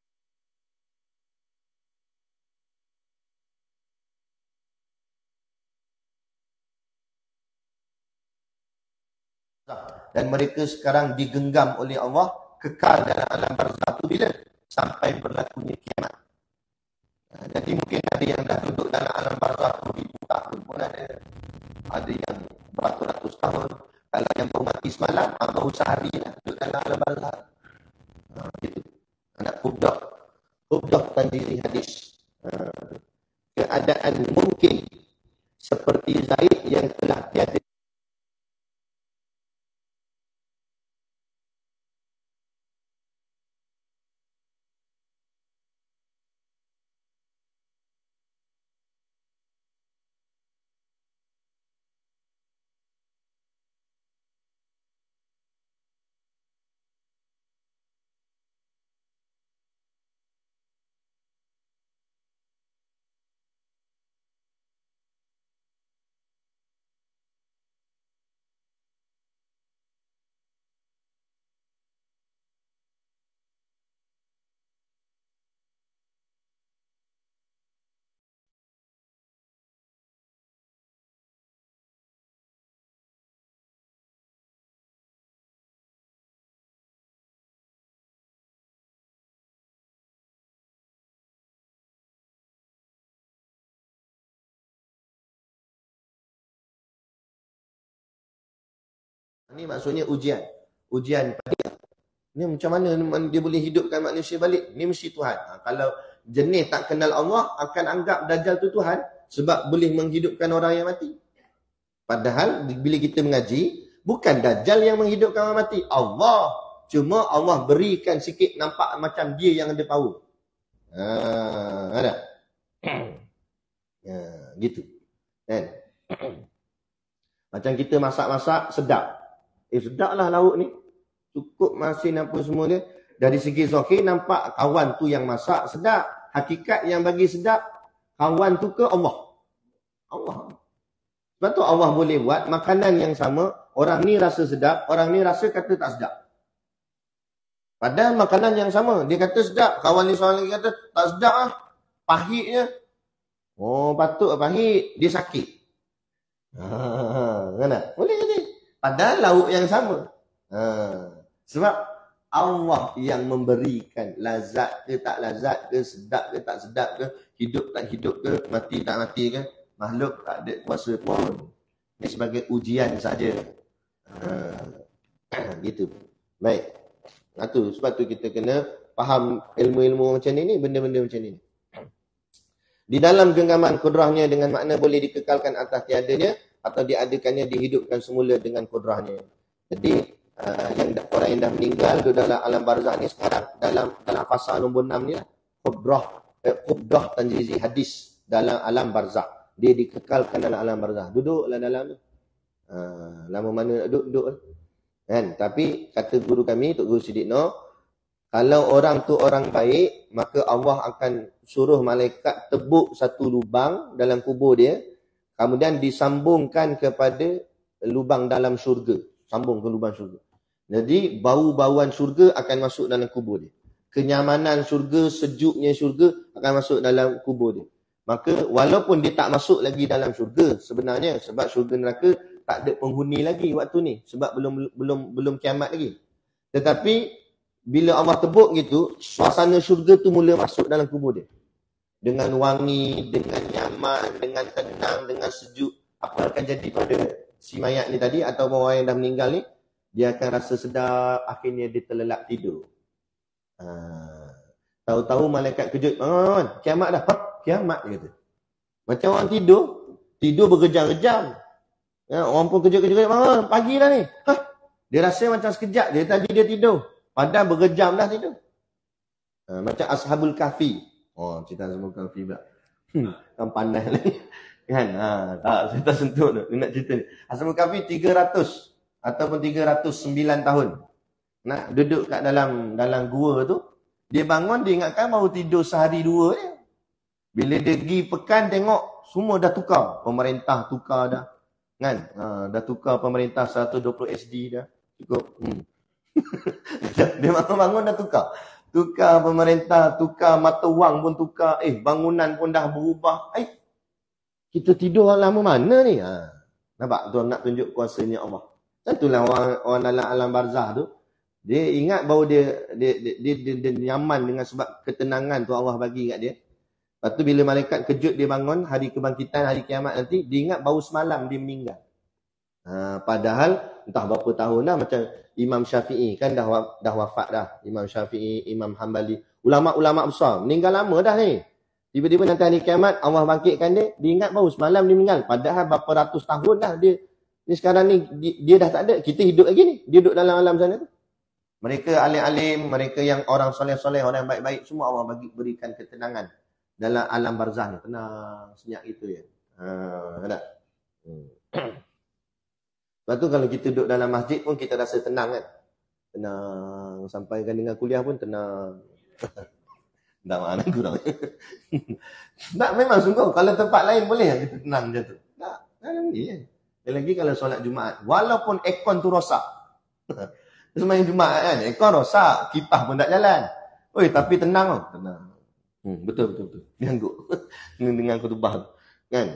Dan mereka sekarang digenggam oleh Allah, kekal dalam alam barzah tu bila? Sampai berlakunya kiamat. Jadi mungkin ada yang dah duduk dalam alam barzah tu 1000 tahun pun ada. Ada yang beratus-ratus tahun. Kalau yang baru mati semalam, baru sehari lah duduk dalam alam barzah. Gitu. Anak kubdah. Kubdah tajzizi hadis. Keadaan mungkin seperti Zaid yang telah tiada. Ini maksudnya ujian. Ujian pada ni macam mana dia boleh hidupkan manusia balik? Ni mesti Tuhan. Kalau jenis tak kenal Allah akan anggap Dajjal tu Tuhan sebab boleh menghidupkan orang yang mati. Padahal bila kita mengaji, bukan Dajjal yang menghidupkan orang mati. Allah. Cuma Allah berikan sikit nampak macam dia yang ada power. Ada? Gitu. Kan? Macam kita masak-masak sedap. Sedaplah lauk ni. Cukup masin apa semua dia. Dari segi zahir nampak kawan tu yang masak sedap. Hakikat yang bagi sedap kawan tu ke Allah? Allah. Sebab tu Allah boleh buat makanan yang sama. Orang ni rasa sedap. Orang ni rasa kata tak sedap. Padahal makanan yang sama. Dia kata sedap. Kawan ni seorang lagi kata tak sedap lah. Pahitnya, patut pahit, dia sakit. Kan tak? Boleh jadi. Padahal lauk yang sama. Sebab Allah yang memberikan lazat ke tak lazat ke, sedap ke tak sedap ke, hidup tak hidup ke, mati tak mati ke, makhluk tak ada kuasa pun. Ini sebagai ujian saja. Gitu. Baik. Sebab tu kita kena faham ilmu-ilmu macam ni, benda-benda macam ni. Di dalam genggaman kudrahnya dengan makna boleh dikekalkan atas tiadanya atau diadakannya dihidupkan semula dengan kudrahnya. Jadi orang yang dah meninggal tu dalam alam barzakh ni sekarang dalam fasa nombor 6 ni lah, Qubdah Tanjizi hadis dalam alam barzakh. Dia dikekalkan dalam alam barzakh. Duduklah dalam tu. Lama mana nak duduk kan? Tapi kata guru kami, Tok Guru Siddiq Noh, kalau orang tu orang baik, maka Allah akan suruh malaikat tebuk satu lubang dalam kubur dia, kemudian disambungkan kepada lubang dalam syurga. Sambung ke lubang syurga. Jadi bau-bauan syurga akan masuk dalam kubur dia. Kenyamanan syurga, sejuknya syurga akan masuk dalam kubur dia. Maka walaupun dia tak masuk lagi dalam syurga sebenarnya, sebab syurga neraka tak ada penghuni lagi waktu ni, sebab belum kiamat lagi. Tetapi bila Allah tebuk gitu, suasana syurga tu mula masuk dalam kubur dia. Dengan wangi, dengan nyaman, dengan tenang, dengan sejuk. Apa akan jadi pada si mayat ni tadi atau orang yang dah meninggal ni? Dia akan rasa sedap, akhirnya dia terlelap tidur. Tahu-tahu malaikat kejut, kiamat dah. Kiamat, dia kata. Macam orang tidur berjam-jam. Orang pun kejut-kejut, pagi dah ni. Dia rasa macam sekejap, tadi dia tidur. Padahal berjam dah tidur. Macam Ashabul Kahfi. Cerita Ashabul Kahfi pula. Kan pandai lagi. Kan? Tak, saya tak sentuh tu. Nak cerita ni. Ashabul Kahfi 300 ataupun 309 tahun. Nak duduk kat dalam gua tu. Dia bangun, dia ingatkan baru tidur sehari dua je. Bila dia pergi pekan, tengok semua dah tukar. Pemerintah tukar dah. Kan? Dah tukar pemerintah 120 SD dah. Cukup. Dia bangun dah tukar. Tukar pemerintah, tukar mata wang pun tukar. Bangunan pun dah berubah. Kita tidur lama mana ni? Nampak? Tuan nak tunjuk kuasanya Allah. Itulah orang dalam alam barzah tu. Dia ingat bahawa dia nyaman dengan sebab ketenangan tu Allah bagi kat dia. Lepas tu bila malaikat kejut dia bangun, hari kebangkitan, hari kiamat nanti, dia ingat baru semalam dia meninggal. Padahal entah berapa tahun dah, macam Imam Syafi'i kan dah wafat dah. Imam Syafi'i, Imam Hanbali, ulama-ulama besar, meninggal lama dah ni. Tiba-tiba nanti hari kiamat Allah bangkitkan dia, dia ingat baru semalam dia meninggal. Padahal berapa ratus tahun dah dia ni sekarang ni dia dah tak ada. Kita hidup lagi ni. Dia duduk dalam alam sana tu. Mereka alim-alim, mereka yang orang soleh-soleh, orang yang baik-baik, semua Allah berikan ketenangan dalam alam barzah ni. Tenang, senyap itu ya. Ada. Lepas tu kalau kita duduk dalam masjid pun kita rasa tenang kan. Tenang. Sampai kan dengan kuliah pun tenang. Tak mana kurang. Tak, memang sungguh. Kalau tempat lain boleh kita tenang macam tu. Tak ni kan. Lagi kalau solat Jumaat. Walaupun aircon tu rosak. Sembahyang Jumaat kan. Aircon rosak. Kipas pun tak jalan. Tapi tenang tau. Tenang. Betul. Diangguk. Dengan khutbah. Kan?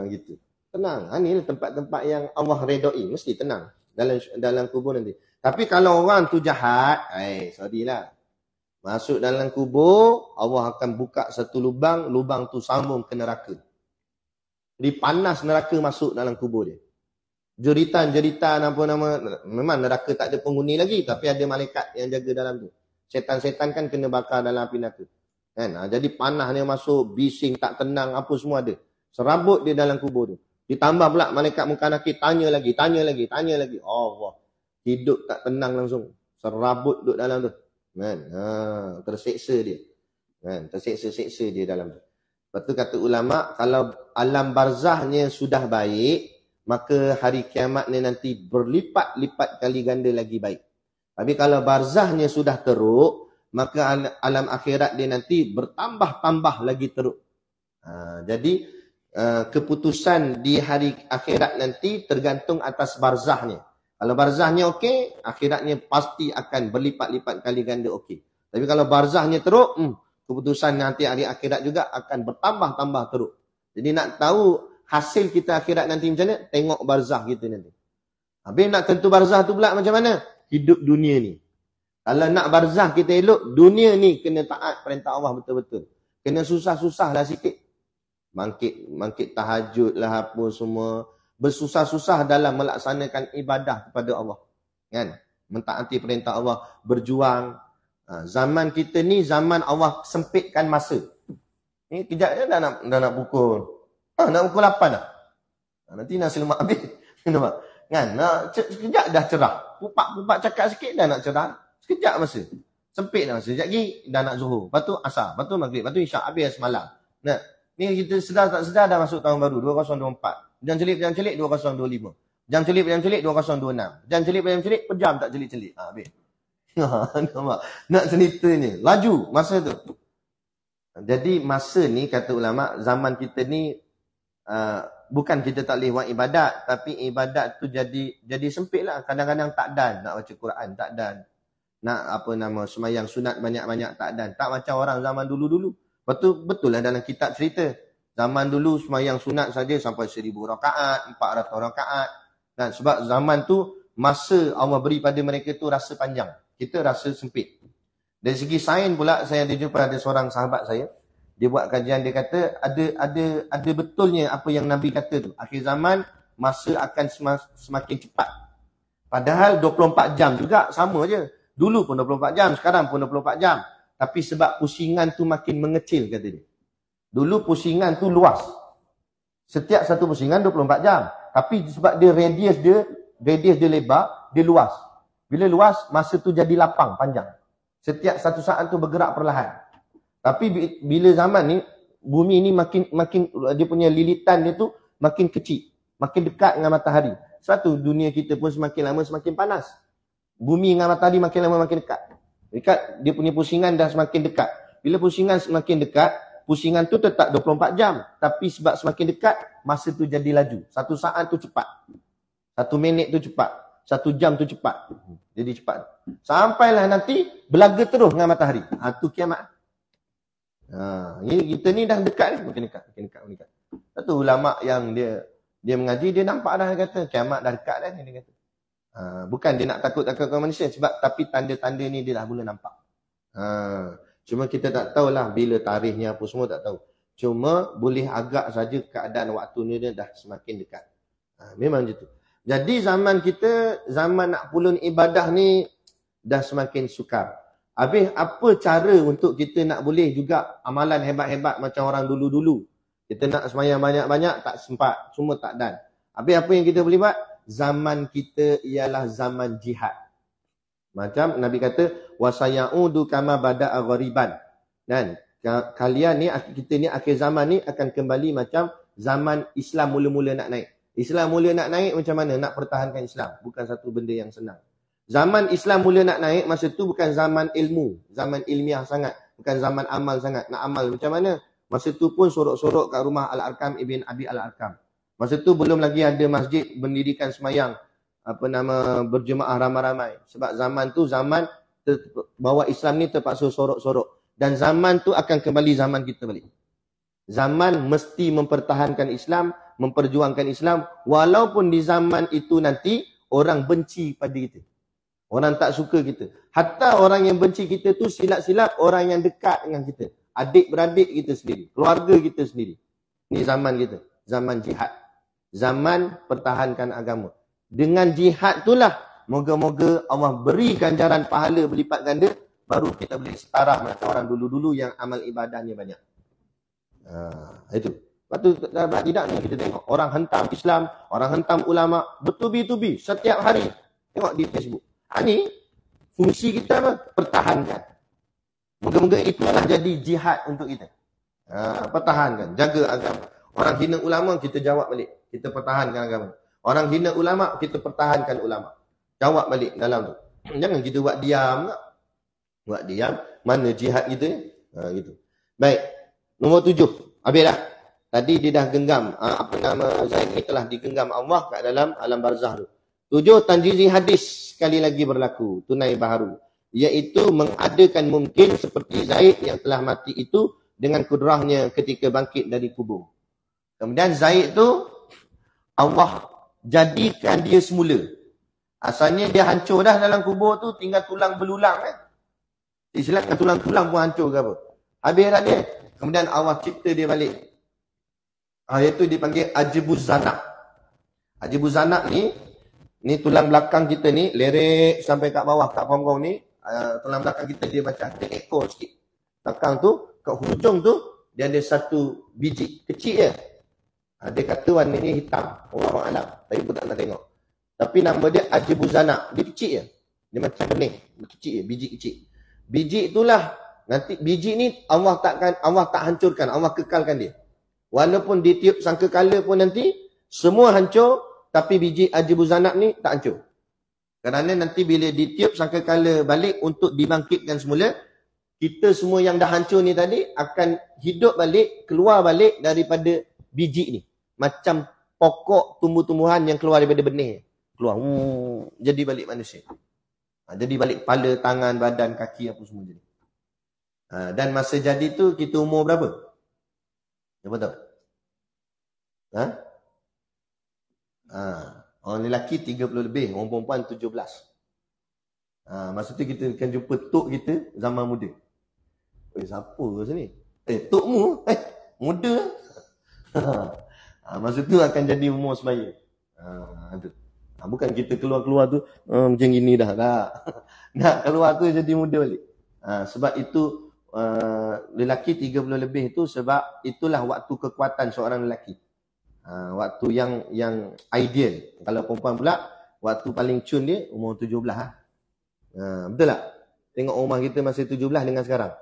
Gitu. Tenang. Ini tempat-tempat yang Allah redai. Mesti tenang. Dalam kubur nanti. Tapi kalau orang tu jahat. Sorry lah. Masuk dalam kubur. Allah akan buka satu lubang. Lubang tu sambung ke neraka. Jadi panas neraka masuk dalam kubur dia. Jeritan apa nama. Memang neraka tak ada penghuni lagi. Tapi ada malaikat yang jaga dalam tu. Setan-setan kan kena bakar dalam api neraka. Kan? Jadi panasnya masuk. Bising tak tenang. Apa semua ada. Serabut dia dalam kubur tu. Ditambah pula malaikat muka nakir. Tanya lagi. Allah. Hidup tak tenang langsung. Serabut duduk dalam tu. Kan? Terseksa dia. Kan? Terseksa-seksa dia dalam tu. Lepas tu kata ulama, kalau alam barzahnya sudah baik, maka hari kiamat ni nanti berlipat-lipat kali ganda lagi baik. Tapi kalau barzahnya sudah teruk, maka alam akhirat dia nanti bertambah-tambah lagi teruk. Jadi keputusan di hari akhirat nanti tergantung atas barzahnya. Kalau barzahnya okey, akhiratnya pasti akan berlipat-lipat kali ganda okey. Tapi kalau barzahnya teruk, keputusan nanti hari akhirat juga akan bertambah-tambah teruk. Jadi nak tahu hasil kita akhirat nanti macam mana, tengok barzah kita nanti. Habis nak tentu barzah tu pula macam mana? Hidup dunia ni. Kalau nak barzah kita elok, dunia ni kena taat perintah Allah betul-betul. Kena susah-susah lah sikit. Mangkit tahajud lah apa semua. Bersusah-susah dalam melaksanakan ibadah kepada Allah. Kan? Mentaati perintah Allah. Berjuang. Zaman kita ni, zaman Allah sempitkan masa. Ni kejap je dah nak pukul. Nak pukul 8 dah. Nanti nasi lemak habis. Nampak? Kan? Sekejap dah cerah. Pupak-pupak cakap sikit dah nak cerah. Sekejap masa. Sempit dah masa. Sekejap lagi dah nak zuhur. Lepas tu asar. Lepas tu maghrib. Lepas tu isyak. Habis semalam. Nah, ni kita sedar tak sedar dah masuk tahun baru. 2024. Jam celik 2025. Jam celik 2026. Jam celik pejam tak celik-celik. Habis. Nampak? Nak ceritanya. Laju masa tu. Jadi masa ni kata ulama, zaman kita ni bukan kita tak boleh buat ibadat, tapi ibadat tu jadi sempit lah. Kadang-kadang tak dan nak baca Quran, tak dan nak semayang sunat banyak-banyak, tak dan. Tak macam orang zaman dulu-dulu. Betul lah dalam kitab cerita. Zaman dulu semayang sunat saja sampai 1000 rakaat, 400 rakaat. Dan sebab zaman tu masa Allah beri pada mereka tu rasa panjang. Kita rasa sempit. Dari segi sains pula, saya ada jumpa ada seorang sahabat saya. Dia buat kajian, dia kata ada betulnya apa yang Nabi kata tu. Akhir zaman masa akan semakin cepat. Padahal 24 jam juga sama je. Dulu pun 24 jam, sekarang pun 24 jam. Tapi sebab pusingan tu makin mengecil kata dia. Dulu pusingan tu luas. Setiap satu pusingan 24 jam. Tapi sebab dia radius dia lebar, dia luas. Bila luas, masa tu jadi lapang, panjang. Setiap satu saat tu bergerak perlahan. Tapi bila zaman ni, bumi ni makin dia punya lilitan dia tu makin kecil. Makin dekat dengan matahari. Sebab tu dunia kita pun semakin lama semakin panas. Bumi dengan matahari makin lama makin dekat. Dia punya pusingan dah semakin dekat. Bila pusingan semakin dekat, pusingan tu tetap 24 jam. Tapi sebab semakin dekat, masa tu jadi laju. Satu saat tu cepat. 1 minit tu cepat. 1 jam tu cepat. Jadi cepat. Sampailah nanti belaga terus dengan matahari. Tu kiamat. Kita ni dah dekat ni. Makin dekat. Satu ulama yang dia mengaji, dia nampak dah, dia kata kiamat dah dekat dah. Dia kata. Bukan dia nak takut-takutkan manusia. Sebab tapi tanda-tanda ni dia dah mula nampak. Cuma kita tak tahulah bila tarikhnya apa semua tak tahu. Cuma boleh agak saja keadaan waktu ni dia dah semakin dekat. Memang macam tu. Jadi zaman kita, zaman nak pulun ibadah ni dah semakin sukar. Habis apa cara untuk kita nak boleh juga amalan hebat-hebat macam orang dulu-dulu. Kita nak semayang banyak-banyak, tak sempat. Semua tak dan. Habis apa yang kita boleh buat? Zaman kita ialah zaman jihad. Macam Nabi kata, wasayaudu kama bada'a ghariban. Dan kalian ni, kita ni akhir zaman ni akan kembali macam zaman Islam mula-mula nak naik. Islam mula nak naik macam mana? Nak pertahankan Islam. Bukan satu benda yang senang. Zaman Islam mula nak naik, masa tu bukan zaman ilmu. Zaman ilmiah sangat. Bukan zaman amal sangat. Nak amal macam mana? Masa tu pun sorok-sorok kat rumah Al-Arkam Ibn Abi Al-Arkam. Masa tu belum lagi ada masjid mendirikan semayang. Berjemaah ramai-ramai. Sebab zaman tu zaman bahawa Islam ni terpaksa sorok-sorok. Dan zaman tu akan kembali zaman kita balik. Zaman mesti mempertahankan Islam, memperjuangkan Islam, walaupun di zaman itu nanti orang benci pada kita. Orang tak suka kita. Hatta orang yang benci kita tu silap-silap orang yang dekat dengan kita. Adik-beradik kita sendiri, keluarga kita sendiri. Ini zaman kita, zaman jihad. Zaman pertahankan agama. Dengan jihad itulah, moga-moga Allah beri ganjaran pahala berlipat ganda, baru kita boleh setara macam orang dulu-dulu yang amal ibadahnya banyak. Itu. Lepas tu tidak ni kita tengok. Orang hentam Islam, orang hentam ulama, bertubi-tubi setiap hari. Tengok di Facebook. Ini fungsi kita apa? Pertahankan. Moga-moga itulah jadi jihad untuk kita. Pertahankan, jaga agama. Orang hina ulama, kita jawab balik. Kita pertahankan agama. Orang hina ulama, kita pertahankan ulama. Jawab balik dalam tu. Jangan kita buat diam. Buat diam. Mana jihad kita ni? Gitu. Baik. Nombor 7. Habis dah. Tadi dia dah genggam. Zaid ni telah digenggam Allah kat dalam alam barzah tu. 7. Tanjizi hadis sekali lagi berlaku. Tunai baharu. iaitu mengadakan mungkin seperti Zaid yang telah mati itu dengan kudrahnya ketika bangkit dari kubur. Kemudian Zaid tu Allah jadikan dia semula. Asalnya dia hancur dah dalam kubur tu, tinggal tulang belulang kan. Istilahkan tulang-tulang pun hancur ke apa. Habis dah dia. Kemudian Allah cipta dia balik. Iaitu dipanggil Ajibuz Zanak. Ajibuz Zanak ni tulang belakang kita ni, lerek sampai kat bawah, kat pongkong ni, tulang belakang kita dia macam ada ekor sikit. Belakang tu, kat hujung tu, dia ada satu biji. Kecil je. Dia kata warnanya hitam. Orang alam. Tapi pun tak nak tengok. Tapi nama dia Ajibuz Zanak. Dia kecil je. Dia macam benih. Kecil je. Biji kecil. Biji itulah, nanti biji ni Allah tak hancurkan. Allah kekalkan dia. Walaupun ditiup sangkakala pun nanti, semua hancur, tapi biji Ajibuz Zanak ni tak hancur. Kerana nanti bila ditiup sangkakala balik untuk dibangkitkan semula, kita semua yang dah hancur ni tadi akan hidup balik, keluar balik daripada biji ni. Macam pokok tumbuh-tumbuhan yang keluar daripada benih. Keluar, jadi balik manusia. Jadi balik kepala, tangan, badan, kaki, apa semua jadi. Dan masa jadi tu kita umur berapa? Siapa tahu? Orang lelaki 30 lebih, orang perempuan 17. Masa tu kita akan jumpa tok kita zaman muda. Siapa ke sini? Tokmu? Muda? Masa tu akan jadi umur sebaya. Bukan kita keluar-keluar tu macam gini dah. Nak keluar tu jadi muda balik. Sebab itu lelaki 30 lebih tu sebab itulah waktu kekuatan seorang lelaki. Waktu yang ideal. Kalau perempuan pula, waktu paling cun dia umur 17. Betul tak? Tengok rumah kita masih 17 dengan sekarang.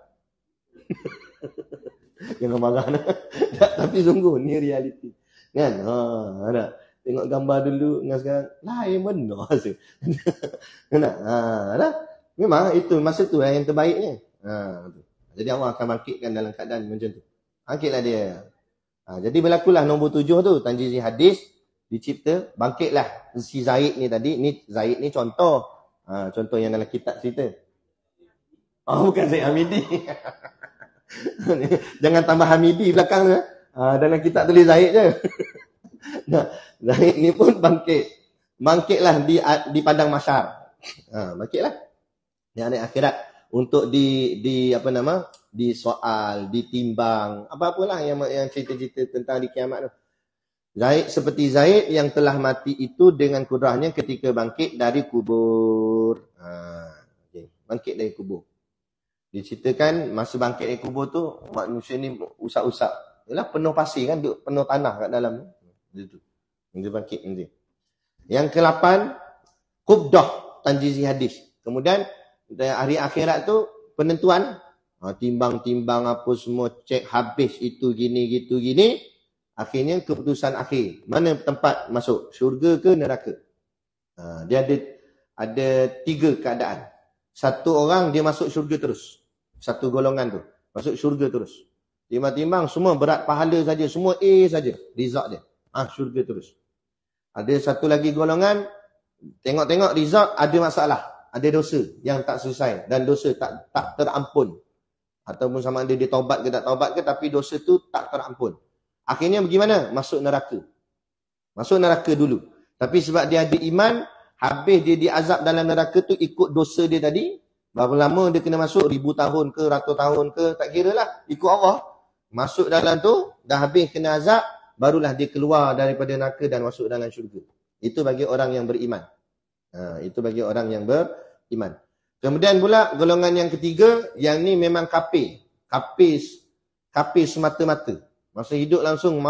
Jangan marah. Tapi sungguh, ni realiti. Kan? Ada. Tengok gambar dulu dengan sekarang. Lain benar. Ada. Memang itu masa tu yang terbaiknya. Jadi Allah akan bangkitkan dalam keadaan macam tu. Bangkitlah dia. Jadi berlakulah nombor 7 tu. Tanjizi hadis dicipta. Bangkitlah si Zaid ni tadi. Zaid ni contoh. Contoh yang dalam kitab cerita. Bukan Zaid Hamidi. Jangan tambah Hamidi belakang tu. Dalam kitab tulis Zaid je. Zaid ni pun bangkit. Bangkitlah di padang mahsyar. Bangkitlah. Di hari akhirat. Untuk disoal, ditimbang, apa-apalah yang cerita-cerita tentang di kiamat tu. Zaid seperti Zaid yang telah mati itu dengan kudrahnya ketika bangkit dari kubur. Bangkit dari kubur. Diceritakan masa bangkit dari kubur tu manusia ni usap-usap. Yalah penuh pasir kan, penuh tanah kat dalam. Itu. Dia bangkit nanti. Yang ke-8 Qubdah Tanjizi hadis. Kemudian hari akhirat tu penentuan, timbang-timbang apa semua, cek habis itu gini gitu gini, akhirnya keputusan akhir. Mana tempat masuk? Syurga ke neraka? Dia ada 3 keadaan. Satu orang dia masuk syurga terus. Satu golongan tu masuk syurga terus. Timbang-timbang semua berat pahala saja, semua A saja result dia. Syurga terus. Ada satu lagi golongan, tengok-tengok result ada masalah. Ada dosa yang tak selesai dan dosa tak terampun. Ataupun sama ada dia taubat ke tak taubat ke, tapi dosa tu tak terampun. Akhirnya bagaimana? Masuk neraka. Masuk neraka dulu. Tapi sebab dia ada iman, habis dia diazab dalam neraka tu ikut dosa dia tadi. Berapa lama dia kena masuk? 1000 tahun ke, ratus tahun ke, tak kira lah. Ikut Allah. Masuk dalam tu, dah habis kena azab, barulah dia keluar daripada neraka dan masuk dalam syurga. Itu bagi orang yang beriman. Itu bagi orang yang beriman. Kemudian pula golongan yang ketiga, yang ni memang kafir. Kafir semata-mata. Masa hidup langsung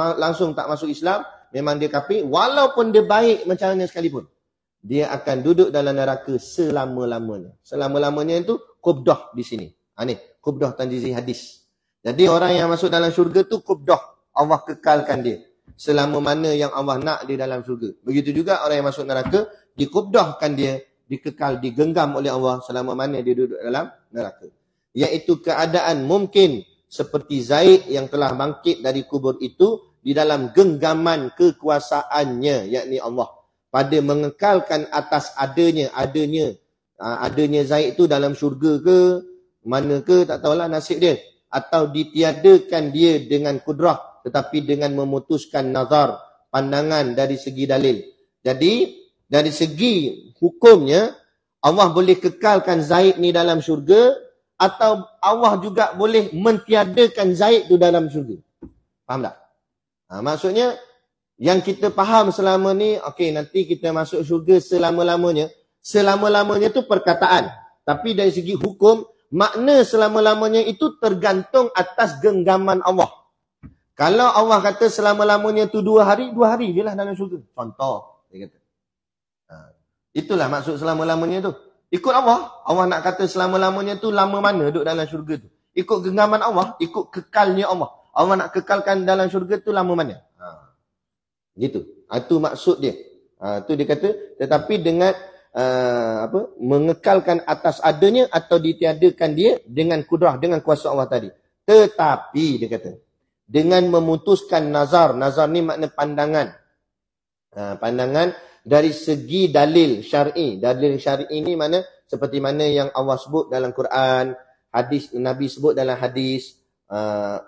tak masuk Islam, memang dia kafir. Walaupun dia baik macam mana sekalipun, dia akan duduk dalam neraka selama-lamanya. Selama-lamanya itu Qubdah di sini. Ni Qubdah Tanjizi hadis. Jadi orang yang masuk dalam syurga tu Qubdah. Allah kekalkan dia. Selama mana yang Allah nak dia dalam syurga. Begitu juga orang yang masuk neraka, dikubdahkan dia, dikekal, digenggam oleh Allah selama mana dia duduk dalam neraka. Iaitu keadaan mungkin seperti Zaid yang telah bangkit dari kubur itu di dalam genggaman kekuasaannya, yakni Allah. Pada mengekalkan atas adanya adanya Zaid tu dalam syurga ke, mana ke, tak tahulah nasib dia. Atau ditiadakan dia dengan kudrah, tetapi dengan memutuskan nazar, pandangan dari segi dalil. Jadi, dari segi hukumnya, Allah boleh kekalkan Zaid ni dalam syurga, atau Allah juga boleh mentiadakan Zaid tu dalam syurga. Faham tak? Maksudnya, yang kita faham selama ni, okey, nanti kita masuk syurga selama-lamanya. Selama-lamanya tu perkataan. Tapi dari segi hukum, makna selama-lamanya itu tergantung atas genggaman Allah. Kalau Allah kata selama-lamanya tu 2 hari, 2 hari je lah dalam syurga. Contoh, dia kata. Itulah maksud selama-lamanya tu. Ikut Allah. Allah nak kata selama-lamanya tu lama mana duduk dalam syurga tu. Ikut genggaman Allah, ikut kekalnya Allah. Allah nak kekalkan dalam syurga tu lama mana. Gitu. Itu maksud dia. Tu dia kata, tetapi dengan mengekalkan atas adanya atau ditiadakan dia dengan kudrah, dengan kuasa Allah tadi. Tetapi dia kata, dengan memutuskan nazar. Nazar ni makna pandangan. Pandangan dari segi dalil syar'i. Dalil syar'i ni mana? Seperti mana yang Allah sebut dalam Quran, hadis Nabi sebut dalam hadis.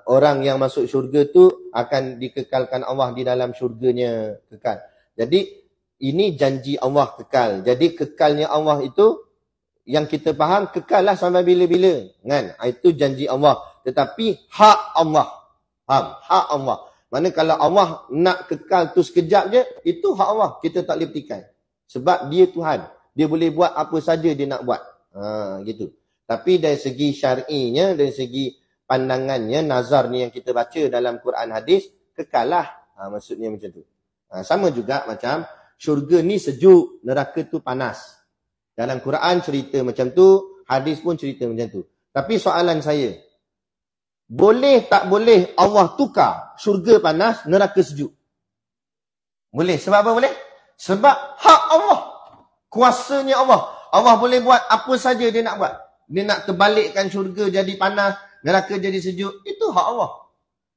Orang yang masuk syurga tu akan dikekalkan Allah di dalam syurganya, kekal. Jadi ini janji Allah kekal. Jadi kekalnya Allah itu yang kita faham kekal lah sampai bila-bila, kan? Itu janji Allah. Tetapi hak Allah. Faham? Hak Allah. Mana kalau Allah nak kekal tu sekejap je, itu hak Allah. Kita tak boleh petikai. Sebab dia Tuhan. Dia boleh buat apa saja dia nak buat. Gitu. Tapi dari segi syar'inya, dari segi pandangannya, nazar ni yang kita baca dalam Quran hadis, kekal lah. Maksudnya macam tu. Sama juga macam syurga ni sejuk, neraka tu panas. Dalam Quran cerita macam tu, hadis pun cerita macam tu. Tapi soalan saya, boleh tak boleh Allah tukar syurga panas, neraka sejuk? Boleh. Sebab apa boleh? Sebab hak Allah. Kuasanya Allah. Allah boleh buat apa saja dia nak buat. Dia nak terbalikkan syurga jadi panas, neraka jadi sejuk. Itu hak Allah.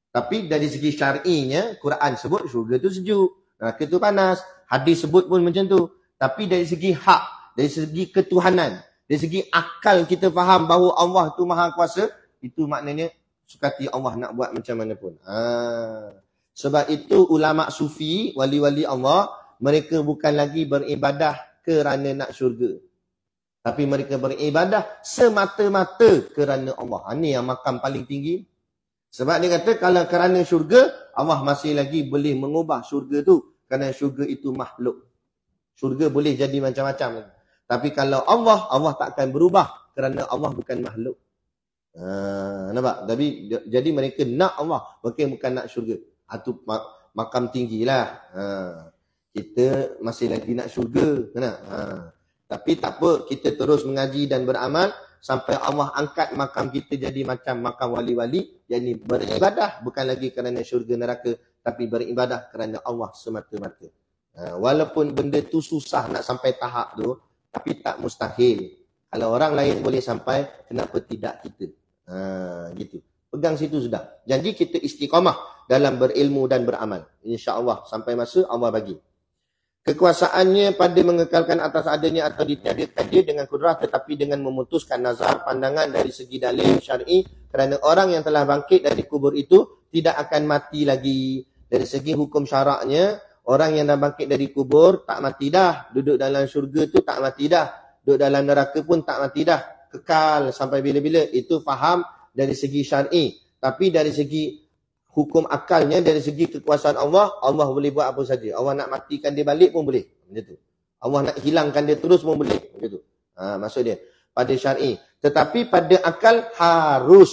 Tapi dari segi syar'inya, Quran sebut syurga tu sejuk, neraka tu panas. Hadis sebut pun macam tu. Tapi dari segi hak, dari segi ketuhanan, dari segi akal kita faham bahawa Allah tu maha kuasa, itu maknanya sukati Allah nak buat macam mana pun. Sebab itu ulama sufi, wali-wali Allah, mereka bukan lagi beribadah kerana nak syurga. Tapi mereka beribadah semata-mata kerana Allah. Ini yang makam paling tinggi. Sebab dia kata kalau kerana syurga, Allah masih lagi boleh mengubah syurga tu. Kerana syurga itu makhluk. Syurga boleh jadi macam-macam. Tapi kalau Allah, Allah tak akan berubah. Kerana Allah bukan makhluk. Nampak? Tapi jadi mereka nak Allah, bukan nak syurga. Itu makam tinggilah. Kita masih lagi nak syurga. Tapi tak apa, kita terus mengaji dan beramal sampai Allah angkat makam kita jadi macam makam wali-wali, yakni beribadah bukan lagi kerana syurga neraka, tapi beribadah kerana Allah semata-mata. Walaupun benda tu susah nak sampai tahap tu, tapi tak mustahil. Kalau orang lain boleh sampai, kenapa tidak kita? Gitu. Pegang situ sudah. Jadi kita istiqamah dalam berilmu dan beramal. InsyaAllah sampai masa Allah bagi. Kekuasaannya pada mengekalkan atas adanya atau ditiadakan dia dengan kudrah, tetapi dengan memutuskan nazar, pandangan dari segi dalil syar'i, kerana orang yang telah bangkit dari kubur itu tidak akan mati lagi. Dari segi hukum syaraknya, orang yang dah bangkit dari kubur tak mati dah. Duduk dalam syurga tu tak mati dah. Duduk dalam neraka pun tak mati dah. Kekal sampai bila-bila. Itu faham dari segi syar'i. Tapi dari segi hukum akalnya, dari segi kekuasaan Allah, Allah boleh buat apa saja. Allah nak matikan dia balik pun boleh. Macam tu. Allah nak hilangkan dia terus pun boleh. Macam tu. Maksud dia. Pada syar'i. Tetapi pada akal harus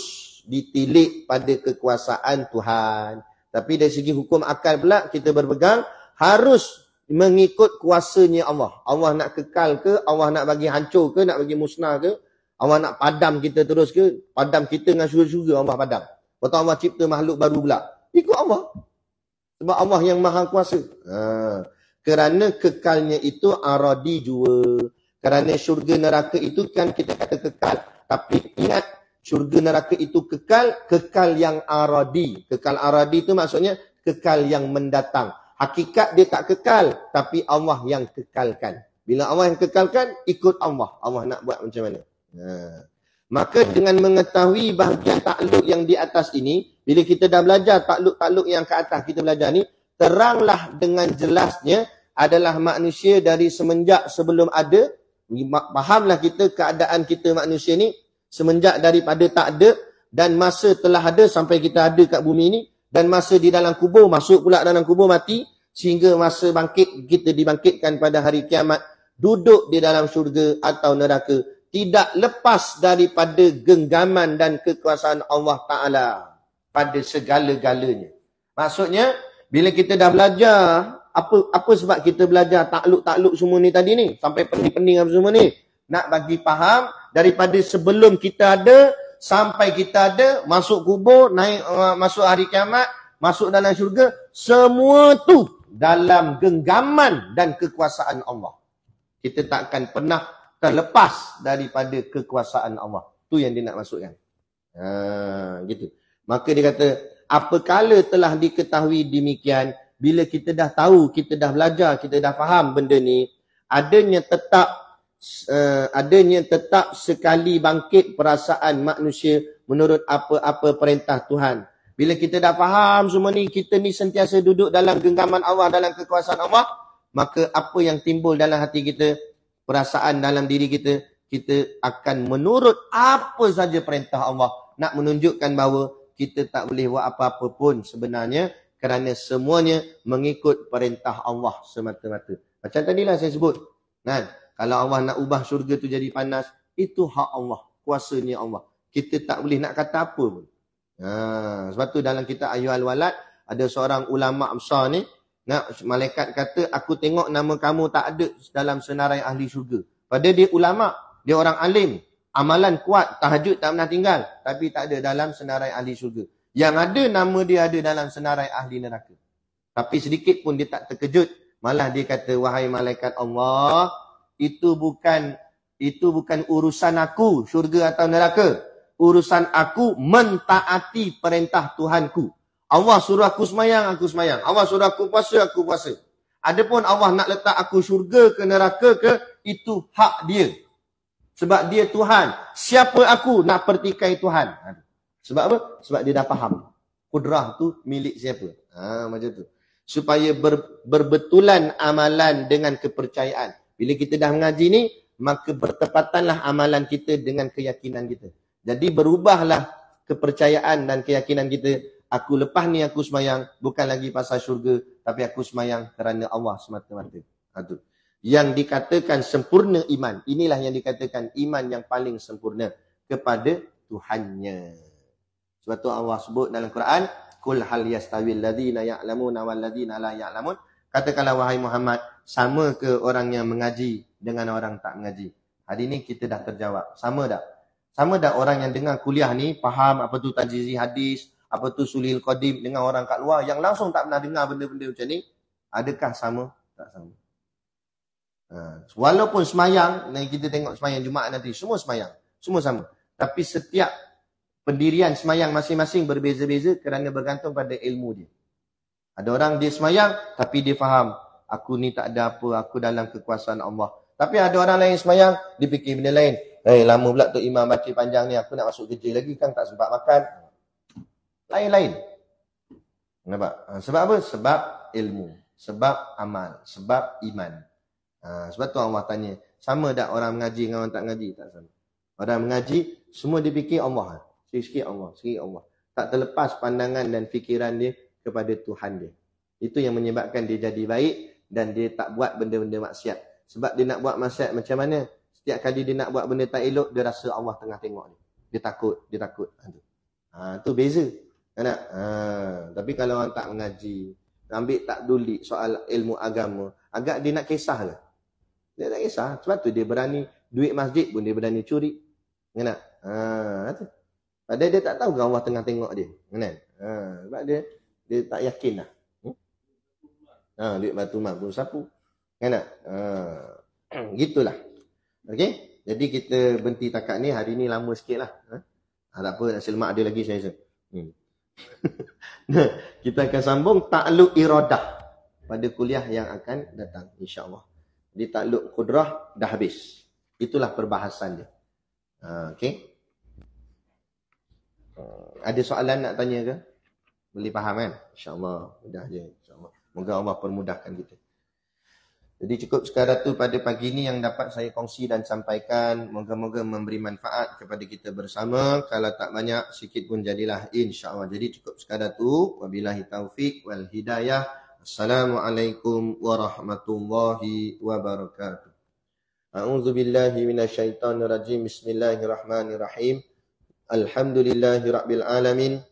ditilik pada kekuasaan Tuhan. Tapi dari segi hukum akal pula, kita berpegang harus mengikut kuasanya Allah. Allah nak kekal ke, Allah nak bagi hancur ke, nak bagi musnah ke, Allah nak padam kita terus ke, padam kita dengan syurga-syurga Allah padam. Lepas Allah cipta makhluk baru pula. Ikut Allah. Sebab Allah yang maha kuasa. Kerana kekalnya itu aradi jua. Kerana syurga neraka itu kan kita kata kekal. Tapi ingat, syurga neraka itu kekal, kekal yang aradi. Kekal aradi itu maksudnya kekal yang mendatang. Hakikat dia tak kekal, tapi Allah yang kekalkan. Bila Allah yang kekalkan, ikut Allah. Allah nak buat macam mana. Maka dengan mengetahui bahagian takluk yang di atas ini, bila kita dah belajar takluk-takluk yang ke atas kita belajar ni, teranglah dengan jelasnya adalah manusia dari semenjak sebelum ada. Fahamlah kita keadaan kita manusia ni semenjak daripada tak ada dan masa telah ada sampai kita ada kat bumi ni, dan masa di dalam kubur, masuk pula dalam kubur mati, sehingga masa bangkit kita dibangkitkan pada hari kiamat, duduk di dalam syurga atau neraka, tidak lepas daripada genggaman dan kekuasaan Allah Ta'ala pada segala-galanya. Maksudnya, bila kita dah belajar, apa sebab kita belajar takluk-takluk semua ni tadi ni, sampai pening-pening apa semua ni, nak bagi faham daripada sebelum kita ada sampai kita ada, masuk kubur, naik masuk hari kiamat, masuk dalam syurga, semua tu dalam genggaman dan kekuasaan Allah. Kita tak akan pernah terlepas daripada kekuasaan Allah. Tu yang dia nak maksudkan. Gitu. Maka dia kata, apakala telah diketahui demikian, bila kita dah tahu, kita dah belajar, kita dah faham benda ni, adanya tetap sekali bangkit perasaan manusia menurut apa-apa perintah Tuhan. Bila kita dah faham semua ni, kita ni sentiasa duduk dalam genggaman Allah, dalam kekuasaan Allah, maka apa yang timbul dalam hati kita, perasaan dalam diri kita, kita akan menurut apa saja perintah Allah. Nak menunjukkan bahawa kita tak boleh buat apa-apa pun sebenarnya, kerana semuanya mengikut perintah Allah semata-mata. Macam tadilah saya sebut. Kalau Allah nak ubah syurga tu jadi panas, itu hak Allah, kuasanya Allah. Kita tak boleh nak kata apa pun. Sebab tu dalam kitab Ayyuhal Walad, ada seorang ulama besar ni, malaikat kata, aku tengok nama kamu tak ada dalam senarai ahli syurga. Padahal dia ulama, dia orang alim, amalan kuat, tahajud tak pernah tinggal, tapi tak ada dalam senarai ahli syurga. Yang ada nama dia ada dalam senarai ahli neraka. Tapi sedikit pun dia tak terkejut. Malah dia kata, wahai malaikat Allah, itu bukan urusan aku, syurga atau neraka. Urusan aku mentaati perintah Tuhanku. Allah suruh aku semayang, aku semayang. Allah suruh aku puasa, aku puasa. Adapun Allah nak letak aku syurga ke neraka ke, itu hak dia. Sebab dia Tuhan. Siapa aku nak pertikai Tuhan? Sebab apa? Sebab dia dah faham. Kudrah tu milik siapa? Macam tu. Supaya berbetulan amalan dengan kepercayaan. Bila kita dah mengaji ni, maka bertepatanlah amalan kita dengan keyakinan kita. Jadi berubahlah kepercayaan dan keyakinan kita. Aku lepas ni aku semayang, bukan lagi pasal syurga, tapi aku semayang kerana Allah semata-mata. Yang dikatakan sempurna iman. Inilah yang dikatakan iman yang paling sempurna kepada Tuhannya. Sebab tu Allah sebut dalam Quran, Kul hal yastawil ladhina ya'lamuna wal ladhina la ya'lamun. Katakanlah wahai Muhammad, sama ke orang yang mengaji dengan orang tak mengaji? Hari ni kita dah terjawab. Sama tak? Sama tak orang yang dengar kuliah ni, faham apa tu tajzizi hadis, apa tu sulil qadim, dengan orang kat luar yang langsung tak pernah dengar benda-benda macam ni? Adakah sama? Tak sama. Walaupun semayang, kita tengok semayang Jumaat nanti, semua semayang. Semua sama. Tapi setiap pendirian semayang masing-masing berbeza-beza kerana bergantung pada ilmu dia. Ada orang dia semayang, tapi dia faham, aku ni tak ada apa, aku dalam kekuasaan Allah. Tapi ada orang lain semayang, dia fikir benda lain. Lama pula tu imam baca panjang ni, aku nak masuk kerja lagi kan, tak sempat makan. Lain-lain. Nampak? Sebab apa? Sebab ilmu. Sebab amal. Sebab iman. Sebab tu Allah tanya, sama tak orang mengaji dengan orang tak mengaji? Tak sama. Orang mengaji, semua dia fikir Allah. Sikit-sikit Allah. Sikit Allah. Tak terlepas pandangan dan fikiran dia kepada Tuhan dia. Itu yang menyebabkan dia jadi baik dan dia tak buat benda-benda maksiat. Sebab dia nak buat maksiat macam mana? Setiap kali dia nak buat benda tak elok, dia rasa Allah tengah tengok dia. Dia takut. Tu beza. Tapi kalau orang tak mengaji, ambil tak dulik soal ilmu agama, agak dia nak kisah ke? Dia tak kisah. Sebab tu dia berani duit masjid pun dia berani curi. Padahal dia tak tahu ke Allah tengah tengok dia. Sebab dia tak yakin lah. Duit batu mak pun sapu. Gitulah. Okey. Jadi kita berhenti takat ni. Hari ni lama sikit lah. Tak apa, nak selamat ada lagi saya rasa. Kita akan sambung takluk iradah pada kuliah yang akan datang, insya-Allah. Di takluk qudrah dah habis. Itulah perbahasan dia. Okey. Ada soalan nak tanya ke? Boleh faham kan? InsyaAllah. Mudah je. InsyaAllah. Moga Allah permudahkan kita. Jadi cukup sekadar tu pada pagi ni yang dapat saya kongsi dan sampaikan. Moga-moga memberi manfaat kepada kita bersama. Kalau tak banyak, sikit pun jadilah insya-Allah. Jadi cukup sekadar tu. Wabillahi taufik wal hidayah. Assalamualaikum warahmatullahi wabarakatuh. A'udzu billahi minasyaitonir rajim. Bismillahirrahmanirrahim. Alhamdulillahi rabbil alamin.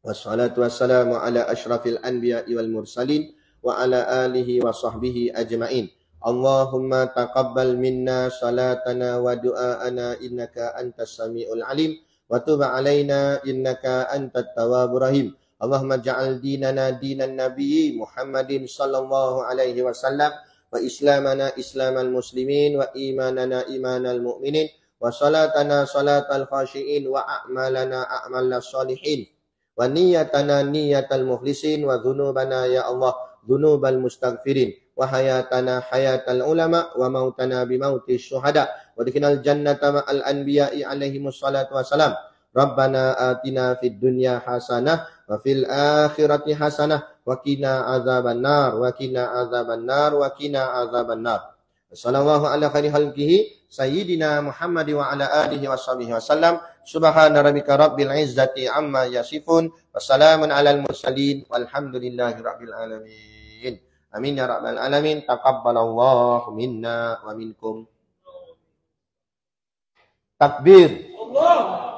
Wassalatu wassalamu ala asyrafil anbiya'i wal mursalin wa ala alihi wa sahbihi ajma'in. Allahumma taqabbal minna salatana wa du'aana innaka antas samiul alim wa tub alaina innaka antat tawwabur rahim. Allahumma ja'al dinana dinan nabiyyi Muhammadin sallallahu alaihi wasallam wa islamana islamal muslimin wa imanana imanal mu'minin wa salatana salatal khashiin wa a'malana a'malas salihin wa niyatana niyatal mukhlisin wa dhunubana ya Allah dhunubal mustaghfirin wa hayatana hayatal ulama wa mautana bimautis syuhada wa dikinal jannata ma'al anbiya'i alaihimus salatu wassalam. Rabbana atina fid dunya hasanah wa fil akhirati hasanah wa qina azabannar wa qina azabannar wa qina azabannar. Sallallahu ala khairi khalqihi sayyidina Muhammad wa ala alihi washabihi wasallam. Subhana rabbika rabbil izzati amma yasifun wa salamun alal mursalin walhamdulillahi rabbil alamin. Amin ya rabbal alamin. Taqabbalallahu minna wa minkum. Takbir. Allah.